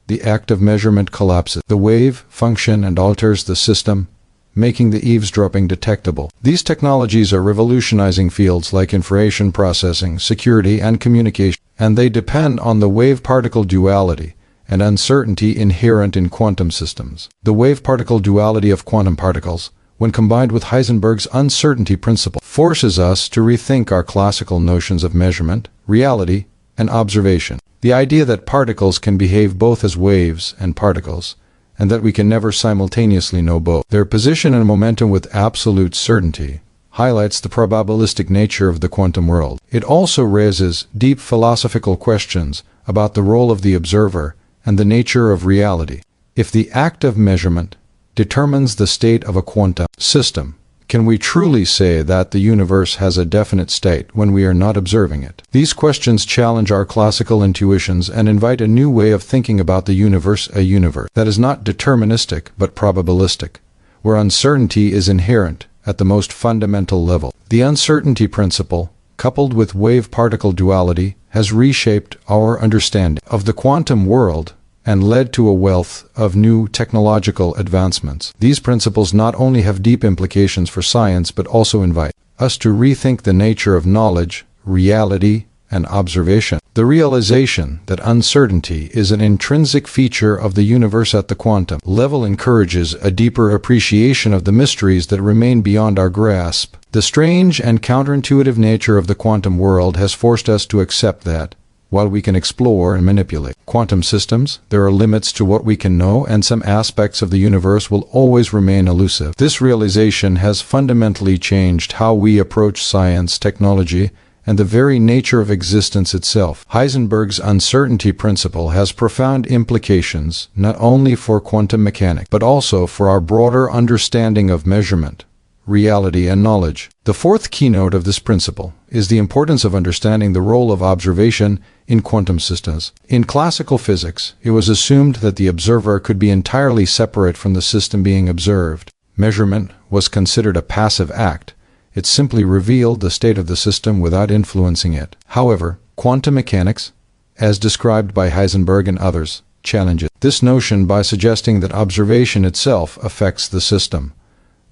the act of measurement collapses the wave function and alters the system, making the eavesdropping detectable. These technologies are revolutionizing fields like information processing, security, and communication, and they depend on the wave-particle duality and uncertainty inherent in quantum systems. The wave-particle duality of quantum particles, when combined with Heisenberg's uncertainty principle, forces us to rethink our classical notions of measurement, reality, and observation. The idea that particles can behave both as waves and particles, and that we can never simultaneously know both their position and momentum with absolute certainty, highlights the probabilistic nature of the quantum world. It also raises deep philosophical questions about the role of the observer and the nature of reality. If the act of measurement determines the state of a quantum system, can we truly say that the universe has a definite state when we are not observing it? These questions challenge our classical intuitions and invite a new way of thinking about the universe, a universe that is not deterministic but probabilistic, where uncertainty is inherent at the most fundamental level. The uncertainty principle, coupled with wave-particle duality, has reshaped our understanding of the quantum world and led to a wealth of new technological advancements. These principles not only have deep implications for science but also invite us to rethink the nature of knowledge, reality, and observation. The realization that uncertainty is an intrinsic feature of the universe at the quantum level encourages a deeper appreciation of the mysteries that remain beyond our grasp. The strange and counterintuitive nature of the quantum world has forced us to accept that, while we can explore and manipulate quantum systems, there are limits to what we can know, and some aspects of the universe will always remain elusive. This realization has fundamentally changed how we approach science, technology, and the very nature of existence itself. Heisenberg's uncertainty principle has profound implications not only for quantum mechanics, but also for our broader understanding of measurement, reality, and knowledge. The fourth keynote of this principle is the importance of understanding the role of observation in quantum systems. In classical physics, it was assumed that the observer could be entirely separate from the system being observed. Measurement was considered a passive act. It simply revealed the state of the system without influencing it. However, quantum mechanics, as described by Heisenberg and others, challenges this notion by suggesting that observation itself affects the system.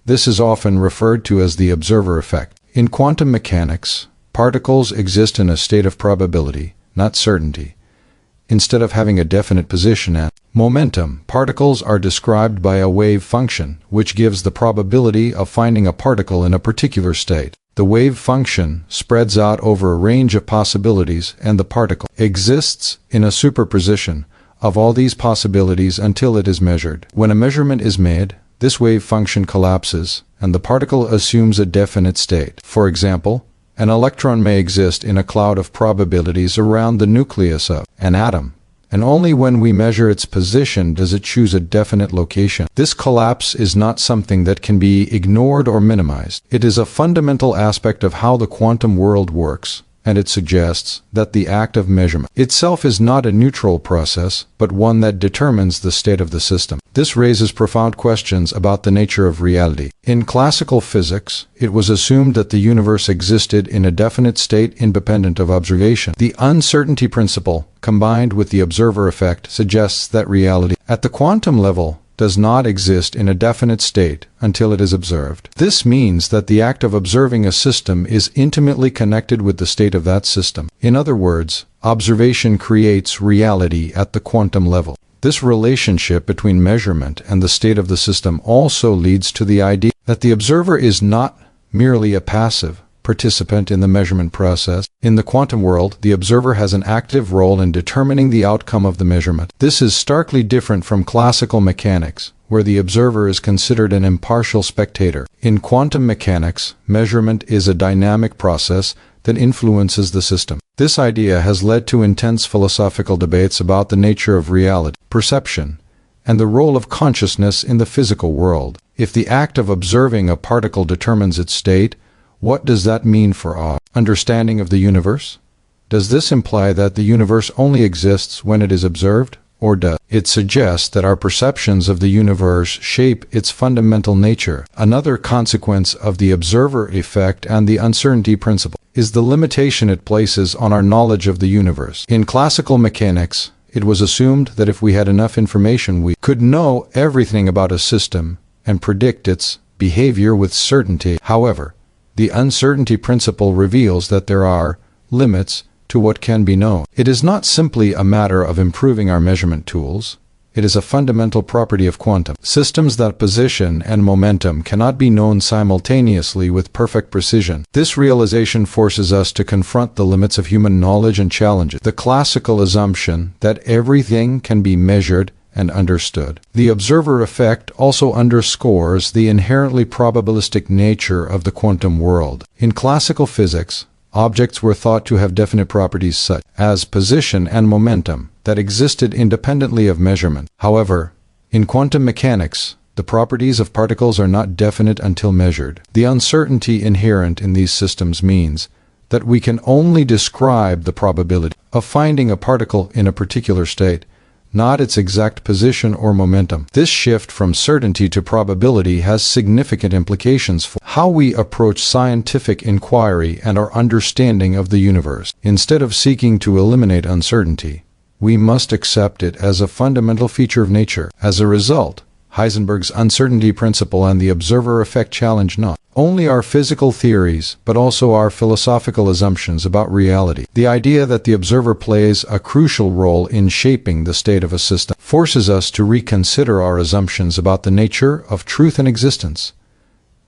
This is often referred to as the observer effect. In quantum mechanics, particles exist in a state of probability, not certainty. Instead of having a definite position and momentum, particles are described by a wave function, which gives the probability of finding a particle in a particular state. The wave function spreads out over a range of possibilities, and the particle exists in a superposition of all these possibilities until it is measured. When a measurement is made, this wave function collapses, and the particle assumes a definite state. For example, an electron may exist in a cloud of probabilities around the nucleus of an atom, and only when we measure its position does it choose a definite location. This collapse is not something that can be ignored or minimized. It is a fundamental aspect of how the quantum world works, and it suggests that the act of measurement itself is not a neutral process, but one that determines the state of the system. This raises profound questions about the nature of reality. In classical physics, it was assumed that the universe existed in a definite state independent of observation. The uncertainty principle, combined with the observer effect, suggests that reality at the quantum level does not exist in a definite state until it is observed. This means that the act of observing a system is intimately connected with the state of that system. In other words, observation creates reality at the quantum level. This relationship between measurement and the state of the system also leads to the idea that the observer is not merely a passive participant in the measurement process. In the quantum world, the observer has an active role in determining the outcome of the measurement. This is starkly different from classical mechanics, where the observer is considered an impartial spectator. In quantum mechanics, measurement is a dynamic process that influences the system. This idea has led to intense philosophical debates about the nature of reality, perception, and the role of consciousness in the physical world. If the act of observing a particle determines its state, what does that mean for our understanding of the universe? Does this imply that the universe only exists when it is observed, or does it suggest that our perceptions of the universe shape its fundamental nature? Another consequence of the observer effect and the uncertainty principle is the limitation it places on our knowledge of the universe. In classical mechanics, it was assumed that if we had enough information, we could know everything about a system and predict its behavior with certainty. However, the uncertainty principle reveals that there are limits to what can be known. It is not simply a matter of improving our measurement tools. It is a fundamental property of quantum systems that position and momentum cannot be known simultaneously with perfect precision. This realization forces us to confront the limits of human knowledge and challenge the classical assumption that everything can be measured and understood. The observer effect also underscores the inherently probabilistic nature of the quantum world. In classical physics, objects were thought to have definite properties such as position and momentum that existed independently of measurement. However, in quantum mechanics, the properties of particles are not definite until measured. The uncertainty inherent in these systems means that we can only describe the probability of finding a particle in a particular state, not its exact position or momentum. This shift from certainty to probability has significant implications for how we approach scientific inquiry and our understanding of the universe. Instead of seeking to eliminate uncertainty, we must accept it as a fundamental feature of nature. As a result, Heisenberg's uncertainty principle and the observer effect challenge not only our physical theories, but also our philosophical assumptions about reality. The idea that the observer plays a crucial role in shaping the state of a system forces us to reconsider our assumptions about the nature of truth and existence.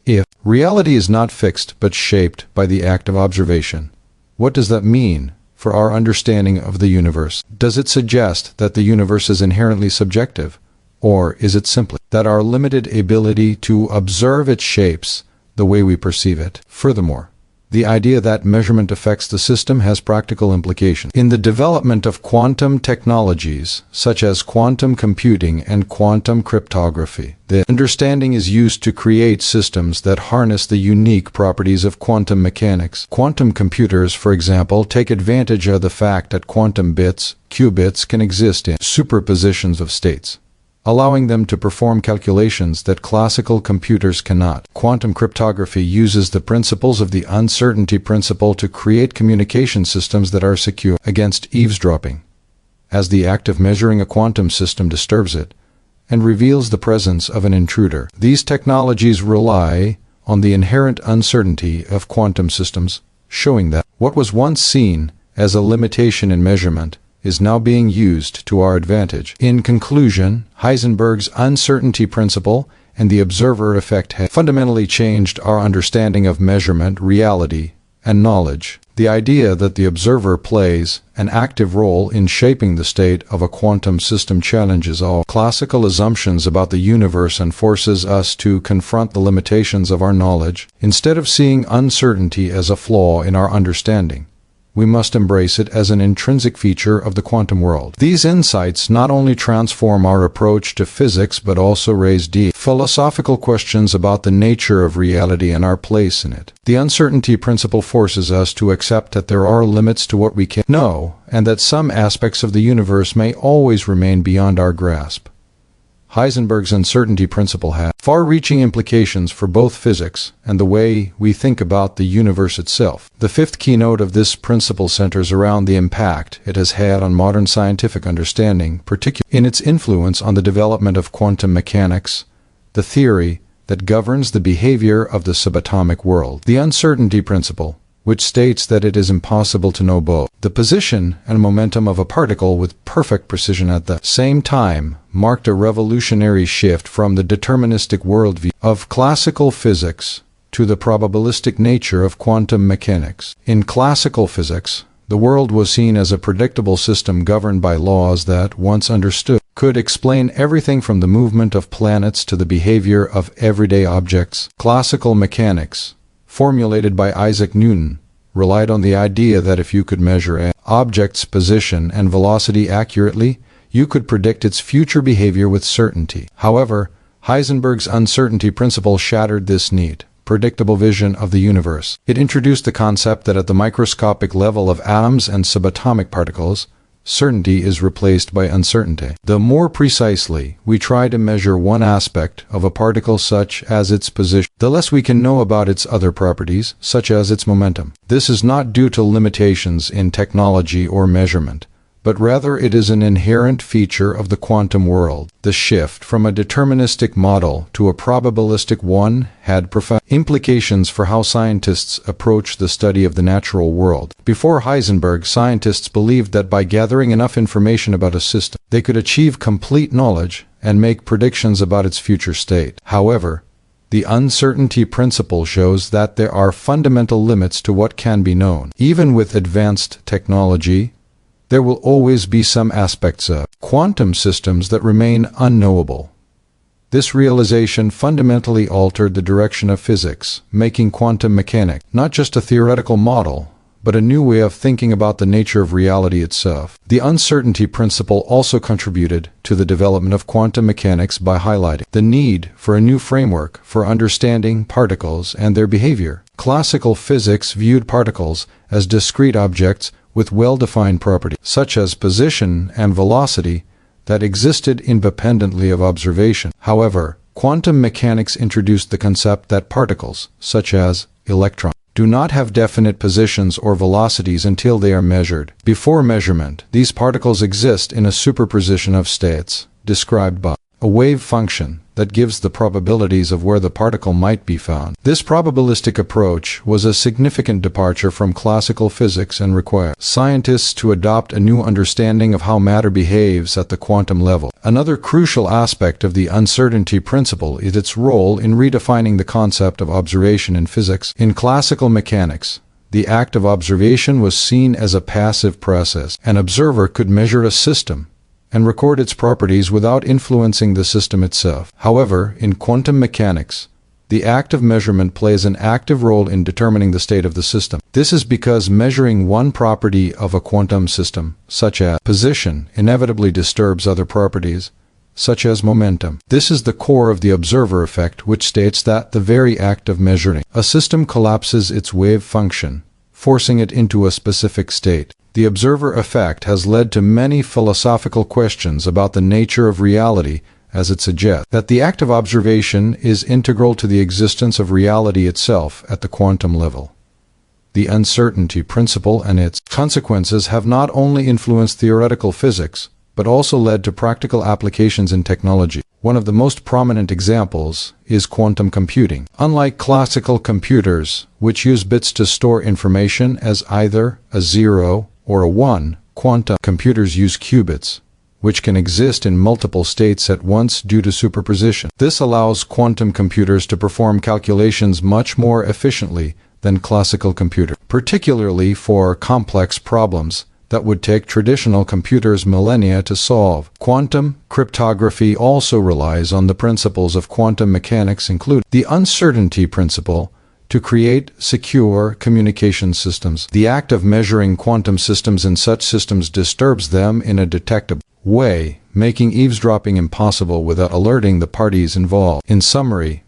If reality is not fixed but shaped by the act of observation, what does that mean for our understanding of the universe? Does it suggest that the universe is inherently subjective? Or is it simply that our limited ability to observe its shapes the way we perceive it? Furthermore, the idea that measurement affects the system has practical implications. In the development of quantum technologies, such as quantum computing and quantum cryptography, the understanding is used to create systems that harness the unique properties of quantum mechanics. Quantum computers, for example, take advantage of the fact that quantum bits, qubits, can exist in superpositions of states, allowing them to perform calculations that classical computers cannot. Quantum cryptography uses the principles of the uncertainty principle to create communication systems that are secure against eavesdropping, as the act of measuring a quantum system disturbs it and reveals the presence of an intruder. These technologies rely on the inherent uncertainty of quantum systems, showing that what was once seen as a limitation in measurement is now being used to our advantage. In conclusion, Heisenberg's uncertainty principle and the observer effect have fundamentally changed our understanding of measurement, reality, and knowledge. The idea that the observer plays an active role in shaping the state of a quantum system challenges all classical assumptions about the universe and forces us to confront the limitations of our knowledge. Instead of seeing uncertainty as a flaw in our understanding, we must embrace it as an intrinsic feature of the quantum world. These insights not only transform our approach to physics but also raise deep philosophical questions about the nature of reality and our place in it. The uncertainty principle forces us to accept that there are limits to what we can know and that some aspects of the universe may always remain beyond our grasp. Heisenberg's uncertainty principle has far-reaching implications for both physics and the way we think about the universe itself. The fifth keynote of this principle centers around the impact it has had on modern scientific understanding, particularly in its influence on the development of quantum mechanics, the theory that governs the behavior of the subatomic world. The uncertainty principle, which states that it is impossible to know both the position and momentum of a particle with perfect precision at the same time, marked a revolutionary shift from the deterministic worldview of classical physics to the probabilistic nature of quantum mechanics. In classical physics, the world was seen as a predictable system governed by laws that, once understood, could explain everything from the movement of planets to the behavior of everyday objects. Classical mechanics, formulated by Isaac Newton, relied on the idea that if you could measure an object's position and velocity accurately, you could predict its future behavior with certainty. However, Heisenberg's uncertainty principle shattered this neat, predictable vision of the universe. It introduced the concept that at the microscopic level of atoms and subatomic particles, certainty is replaced by uncertainty. The more precisely we try to measure one aspect of a particle, such as its position, the less we can know about its other properties, such as its momentum. This is not due to limitations in technology or measurement, but rather it is an inherent feature of the quantum world. The shift from a deterministic model to a probabilistic one had profound implications for how scientists approach the study of the natural world. Before Heisenberg, scientists believed that by gathering enough information about a system, they could achieve complete knowledge and make predictions about its future state. However, the uncertainty principle shows that there are fundamental limits to what can be known. Even with advanced technology, there will always be some aspects of quantum systems that remain unknowable. This realization fundamentally altered the direction of physics, making quantum mechanics not just a theoretical model, but a new way of thinking about the nature of reality itself. The uncertainty principle also contributed to the development of quantum mechanics by highlighting the need for a new framework for understanding particles and their behavior. Classical physics viewed particles as discrete objects with well-defined properties, such as position and velocity, that existed independently of observation. However, quantum mechanics introduced the concept that particles, such as electrons, do not have definite positions or velocities until they are measured. Before measurement, these particles exist in a superposition of states, described by a wave function that gives the probabilities of where the particle might be found. This probabilistic approach was a significant departure from classical physics and required scientists to adopt a new understanding of how matter behaves at the quantum level. Another crucial aspect of the uncertainty principle is its role in redefining the concept of observation in physics. In classical mechanics, the act of observation was seen as a passive process. An observer could measure a system and record its properties without influencing the system itself. However, in quantum mechanics, the act of measurement plays an active role in determining the state of the system. This is because measuring one property of a quantum system, such as position, inevitably disturbs other properties, such as momentum. This is the core of the observer effect, which states that the very act of measuring a system collapses its wave function, forcing it into a specific state. The observer effect has led to many philosophical questions about the nature of reality, as it suggests that the act of observation is integral to the existence of reality itself at the quantum level. The uncertainty principle and its consequences have not only influenced theoretical physics, but also led to practical applications in technology. One of the most prominent examples is quantum computing. Unlike classical computers, which use bits to store information as either a 0 or a 1, quantum computers use qubits, which can exist in multiple states at once due to superposition. This allows quantum computers to perform calculations much more efficiently than classical computers, particularly for complex problems that would take traditional computers millennia to solve. Quantum cryptography also relies on the principles of quantum mechanics, including the uncertainty principle, to create secure communication systems. The act of measuring quantum systems in such systems disturbs them in a detectable way, making eavesdropping impossible without alerting the parties involved. In summary,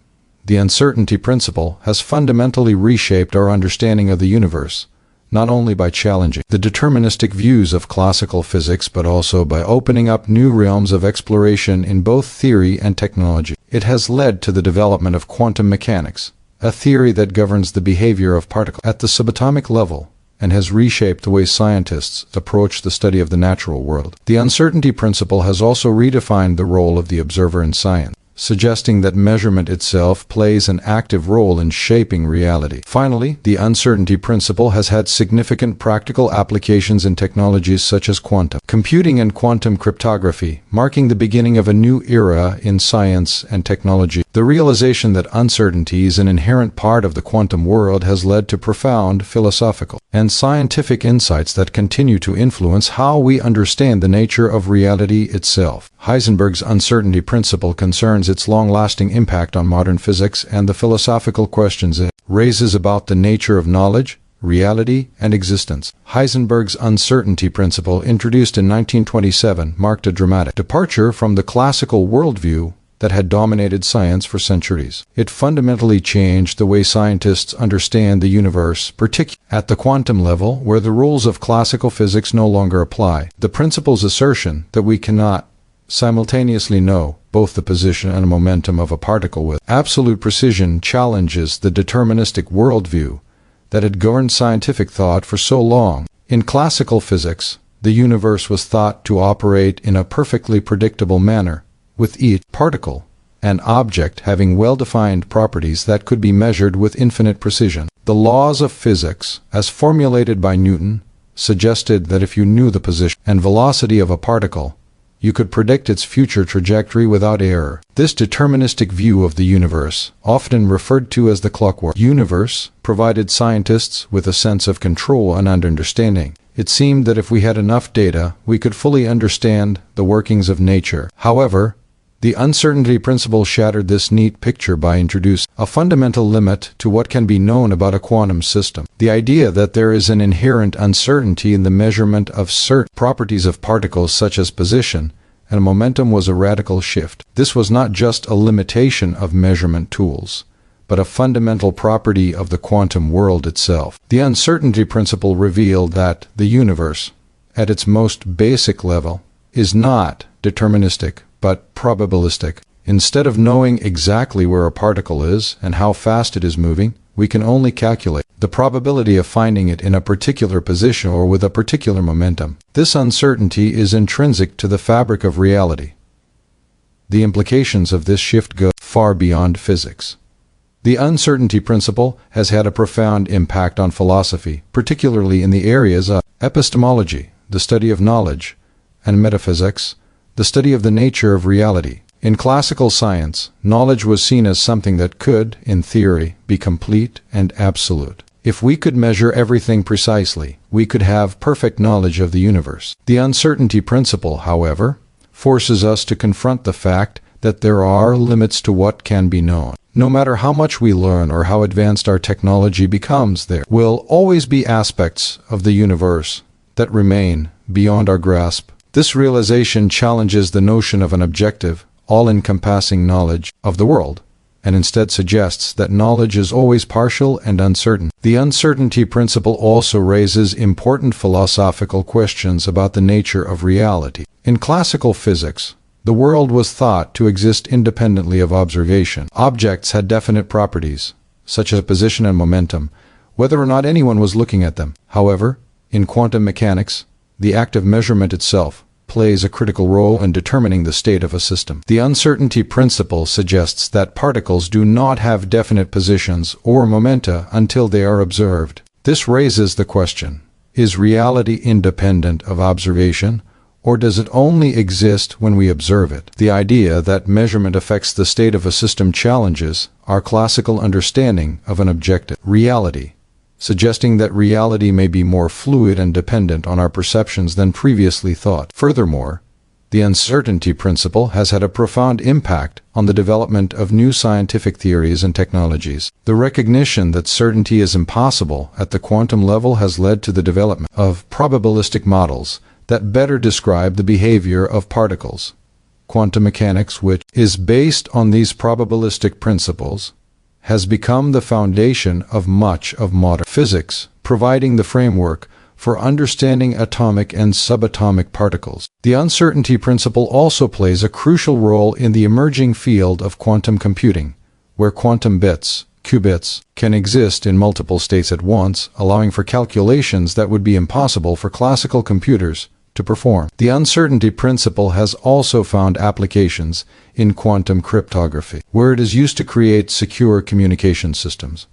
the uncertainty principle has fundamentally reshaped our understanding of the universe, not only by challenging the deterministic views of classical physics, but also by opening up new realms of exploration in both theory and technology. It has led to the development of quantum mechanics, a theory that governs the behavior of particles at the subatomic level, and has reshaped the way scientists approach the study of the natural world. The uncertainty principle has also redefined the role of the observer in science, suggesting that measurement itself plays an active role in shaping reality. Finally, the uncertainty principle has had significant practical applications in technologies such as quantum computing and quantum cryptography, marking the beginning of a new era in science and technology. The realization that uncertainty is an inherent part of the quantum world has led to profound philosophical and scientific insights that continue to influence how we understand the nature of reality itself. Heisenberg's uncertainty principle concerns its long-lasting impact on modern physics and the philosophical questions it raises about the nature of knowledge, reality, and existence. Heisenberg's uncertainty principle, introduced in 1927, marked a dramatic departure from the classical worldview that had dominated science for centuries. It fundamentally changed the way scientists understand the universe, particularly at the quantum level, where the rules of classical physics no longer apply. The principle's assertion that we cannot simultaneously know both the position and momentum of a particle with absolute precision challenges the deterministic worldview that had governed scientific thought for so long. In classical physics, the universe was thought to operate in a perfectly predictable manner, with each particle and object having well-defined properties that could be measured with infinite precision. The laws of physics, as formulated by Newton, suggested that if you knew the position and velocity of a particle, you could predict its future trajectory without error. This deterministic view of the universe, often referred to as the clockwork universe, provided scientists with a sense of control and understanding. It seemed that if we had enough data, we could fully understand the workings of nature. However, the uncertainty principle shattered this neat picture by introducing a fundamental limit to what can be known about a quantum system. The idea that there is an inherent uncertainty in the measurement of certain properties of particles such as position and momentum was a radical shift. This was not just a limitation of measurement tools, but a fundamental property of the quantum world itself. The uncertainty principle revealed that the universe, at its most basic level, is not deterministic, but probabilistic. Instead of knowing exactly where a particle is and how fast it is moving, we can only calculate the probability of finding it in a particular position or with a particular momentum. This uncertainty is intrinsic to the fabric of reality. The implications of this shift go far beyond physics. The uncertainty principle has had a profound impact on philosophy, particularly in the areas of epistemology, the study of knowledge, and metaphysics, the study of the nature of reality. In classical science, knowledge was seen as something that could, in theory, be complete and absolute. If we could measure everything precisely, we could have perfect knowledge of the universe. The uncertainty principle, however, forces us to confront the fact that there are limits to what can be known. No matter how much we learn or how advanced our technology becomes, there will always be aspects of the universe that remain beyond our grasp. This realization challenges the notion of an objective, all-encompassing knowledge of the world, and instead suggests that knowledge is always partial and uncertain. The uncertainty principle also raises important philosophical questions about the nature of reality. In classical physics, the world was thought to exist independently of observation. Objects had definite properties, such as position and momentum, whether or not anyone was looking at them. However, in quantum mechanics, the act of measurement itself plays a critical role in determining the state of a system. The uncertainty principle suggests that particles do not have definite positions or momenta until they are observed. This raises the question, is reality independent of observation, or does it only exist when we observe it? The idea that measurement affects the state of a system challenges our classical understanding of an objective reality, suggesting that reality may be more fluid and dependent on our perceptions than previously thought. Furthermore, the uncertainty principle has had a profound impact on the development of new scientific theories and technologies. The recognition that certainty is impossible at the quantum level has led to the development of probabilistic models that better describe the behavior of particles. Quantum mechanics, which is based on these probabilistic principles, has become the foundation of much of modern physics, providing the framework for understanding atomic and subatomic particles. The uncertainty principle also plays a crucial role in the emerging field of quantum computing, where quantum bits, qubits, can exist in multiple states at once, allowing for calculations that would be impossible for classical computers to perform. The uncertainty principle has also found applications in quantum cryptography, where it is used to create secure communication systems.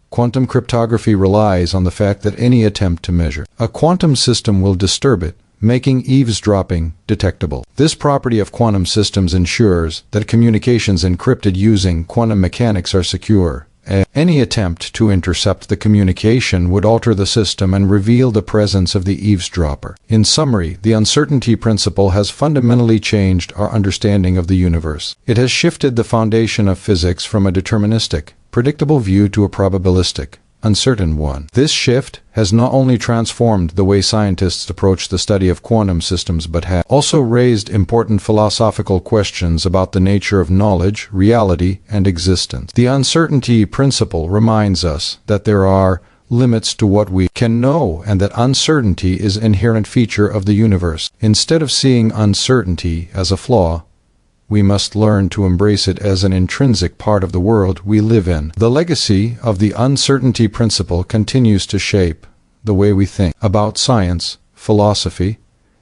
Quantum cryptography relies on the fact that any attempt to measure a quantum system will disturb it, making eavesdropping detectable. This property of quantum systems ensures that communications encrypted using quantum mechanics are secure. Any attempt to intercept the communication would alter the system and reveal the presence of the eavesdropper. In summary, the uncertainty principle has fundamentally changed our understanding of the universe. It has shifted the foundation of physics from a deterministic, predictable view to a probabilistic, uncertain one. This shift has not only transformed the way scientists approach the study of quantum systems but has also raised important philosophical questions about the nature of knowledge, reality, and existence. The uncertainty principle reminds us that there are limits to what we can know and that uncertainty is an inherent feature of the universe. Instead of seeing uncertainty as a flaw, we must learn to embrace it as an intrinsic part of the world we live in. The legacy of the uncertainty principle continues to shape the way we think about science, philosophy,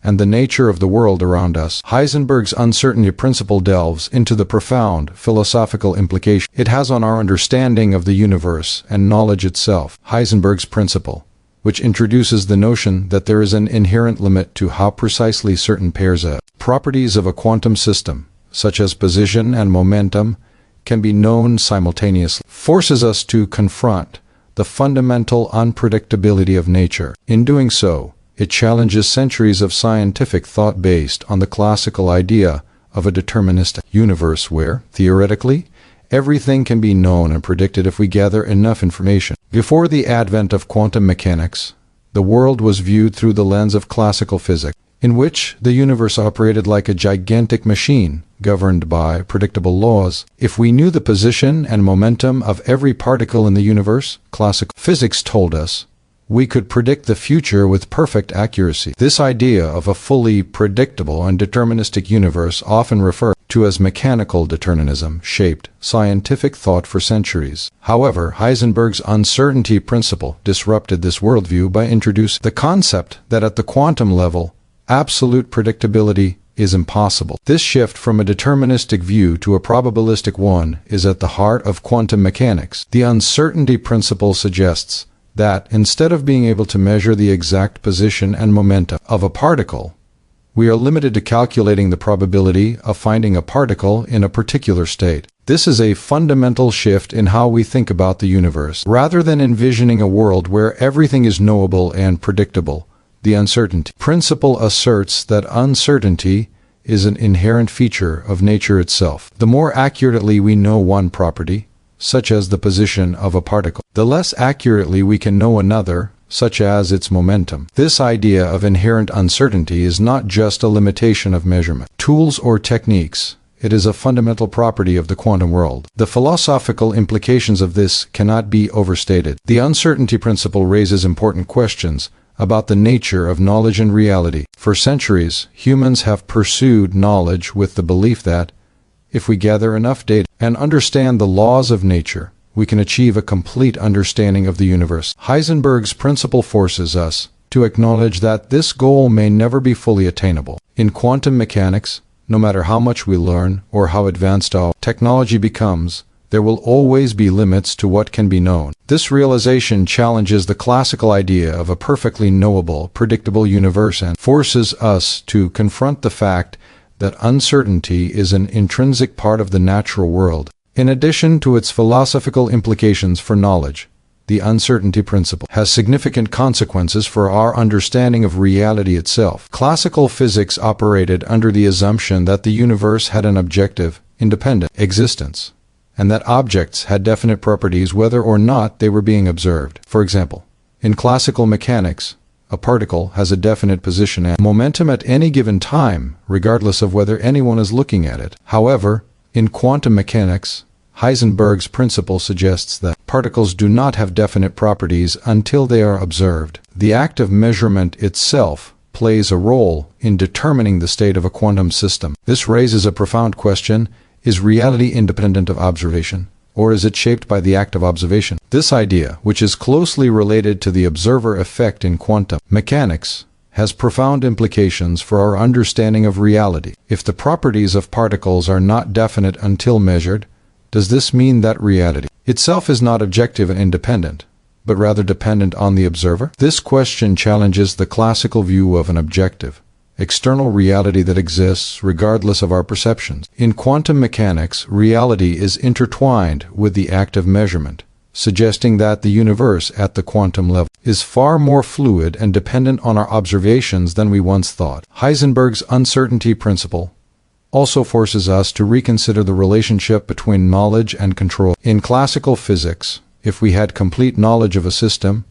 and the nature of the world around us. Heisenberg's uncertainty principle delves into the profound philosophical implication it has on our understanding of the universe and knowledge itself. Heisenberg's principle, which introduces the notion that there is an inherent limit to how precisely certain pairs of properties of a quantum system, such as position and momentum, can be known simultaneously, forces us to confront the fundamental unpredictability of nature. In doing so, it challenges centuries of scientific thought based on the classical idea of a deterministic universe where, theoretically, everything can be known and predicted if we gather enough information. Before the advent of quantum mechanics, the world was viewed through the lens of classical physics, in which the universe operated like a gigantic machine governed by predictable laws. If we knew the position and momentum of every particle in the universe, classical physics told us, we could predict the future with perfect accuracy. This idea of a fully predictable and deterministic universe, often referred to as mechanical determinism, shaped scientific thought for centuries. However, Heisenberg's uncertainty principle disrupted this worldview by introducing the concept that at the quantum level, absolute predictability is impossible. This shift from a deterministic view to a probabilistic one is at the heart of quantum mechanics. The uncertainty principle suggests that instead of being able to measure the exact position and momentum of a particle, we are limited to calculating the probability of finding a particle in a particular state. This is a fundamental shift in how we think about the universe. Rather than envisioning a world where everything is knowable and predictable, the uncertainty principle asserts that uncertainty is an inherent feature of nature itself. The more accurately we know one property, such as the position of a particle, the less accurately we can know another, such as its momentum. This idea of inherent uncertainty is not just a limitation of measurement, tools, or techniques. It is a fundamental property of the quantum world. The philosophical implications of this cannot be overstated. The uncertainty principle raises important questions about the nature of knowledge and reality. For centuries, humans have pursued knowledge with the belief that, if we gather enough data and understand the laws of nature, we can achieve a complete understanding of the universe. Heisenberg's principle forces us to acknowledge that this goal may never be fully attainable. In quantum mechanics, no matter how much we learn or how advanced our technology becomes, there will always be limits to what can be known. This realization challenges the classical idea of a perfectly knowable, predictable universe and forces us to confront the fact that uncertainty is an intrinsic part of the natural world. In addition to its philosophical implications for knowledge, the uncertainty principle has significant consequences for our understanding of reality itself. Classical physics operated under the assumption that the universe had an objective, independent existence, and that objects had definite properties whether or not they were being observed. For example, in classical mechanics, a particle has a definite position and momentum at any given time, regardless of whether anyone is looking at it. However, in quantum mechanics, Heisenberg's principle suggests that particles do not have definite properties until they are observed. The act of measurement itself plays a role in determining the state of a quantum system. This raises a profound question: is reality independent of observation, or is it shaped by the act of observation? This idea, which is closely related to the observer effect in quantum mechanics, has profound implications for our understanding of reality. If the properties of particles are not definite until measured, does this mean that reality itself is not objective and independent, but rather dependent on the observer? This question challenges the classical view of an objective, external reality that exists regardless of our perceptions. In quantum mechanics, reality is intertwined with the act of measurement, suggesting that the universe at the quantum level is far more fluid and dependent on our observations than we once thought. Heisenberg's uncertainty principle also forces us to reconsider the relationship between knowledge and control. In classical physics, if we had complete knowledge of a system,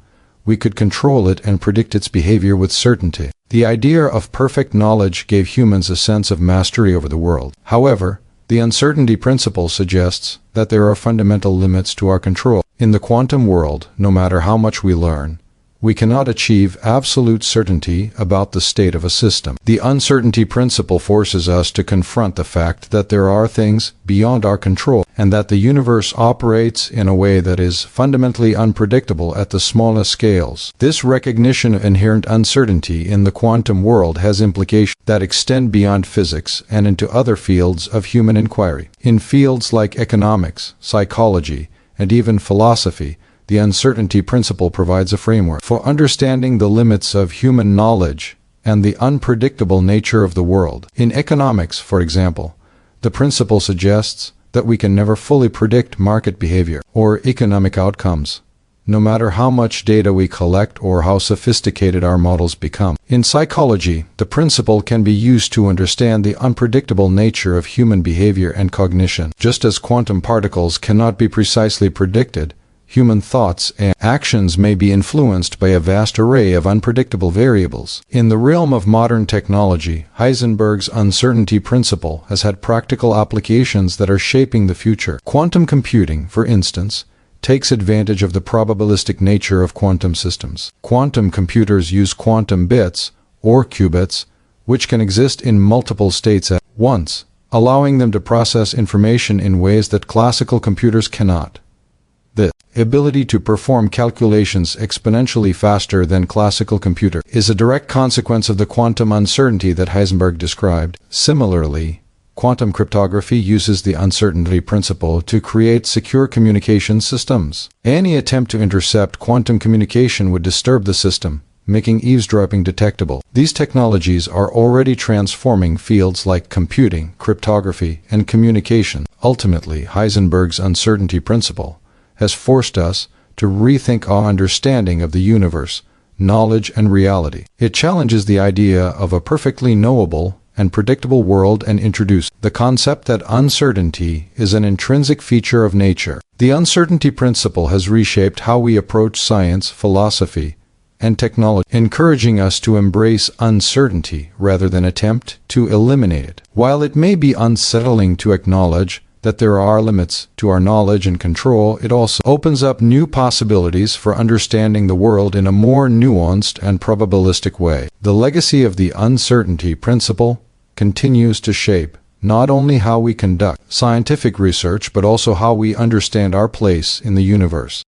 we could control it and predict its behavior with certainty. The idea of perfect knowledge gave humans a sense of mastery over the world. However, the uncertainty principle suggests that there are fundamental limits to our control. In the quantum world, no matter how much we learn, we cannot achieve absolute certainty about the state of a system. The uncertainty principle forces us to confront the fact that there are things beyond our control and that the universe operates in a way that is fundamentally unpredictable at the smallest scales. This recognition of inherent uncertainty in the quantum world has implications that extend beyond physics and into other fields of human inquiry. In fields like economics, psychology, and even philosophy, the uncertainty principle provides a framework for understanding the limits of human knowledge and the unpredictable nature of the world. In economics, for example, the principle suggests that we can never fully predict market behavior or economic outcomes, no matter how much data we collect or how sophisticated our models become. In psychology, the principle can be used to understand the unpredictable nature of human behavior and cognition. Just as quantum particles cannot be precisely predicted, human thoughts and actions may be influenced by a vast array of unpredictable variables. In the realm of modern technology, Heisenberg's uncertainty principle has had practical applications that are shaping the future. Quantum computing, for instance, takes advantage of the probabilistic nature of quantum systems. Quantum computers use quantum bits, or qubits, which can exist in multiple states at once, allowing them to process information in ways that classical computers cannot. The ability to perform calculations exponentially faster than classical computer is a direct consequence of the quantum uncertainty that Heisenberg described. Similarly, quantum cryptography uses the uncertainty principle to create secure communication systems. Any attempt to intercept quantum communication would disturb the system, making eavesdropping detectable. These technologies are already transforming fields like computing, cryptography, and communication. Ultimately, Heisenberg's uncertainty principle has forced us to rethink our understanding of the universe, knowledge, and reality. It challenges the idea of a perfectly knowable and predictable world and introduces the concept that uncertainty is an intrinsic feature of nature. The uncertainty principle has reshaped how we approach science, philosophy, and technology, encouraging us to embrace uncertainty rather than attempt to eliminate it. While it may be unsettling to acknowledge that there are limits to our knowledge and control, it also opens up new possibilities for understanding the world in a more nuanced and probabilistic way. The legacy of the uncertainty principle continues to shape not only how we conduct scientific research but also how we understand our place in the universe.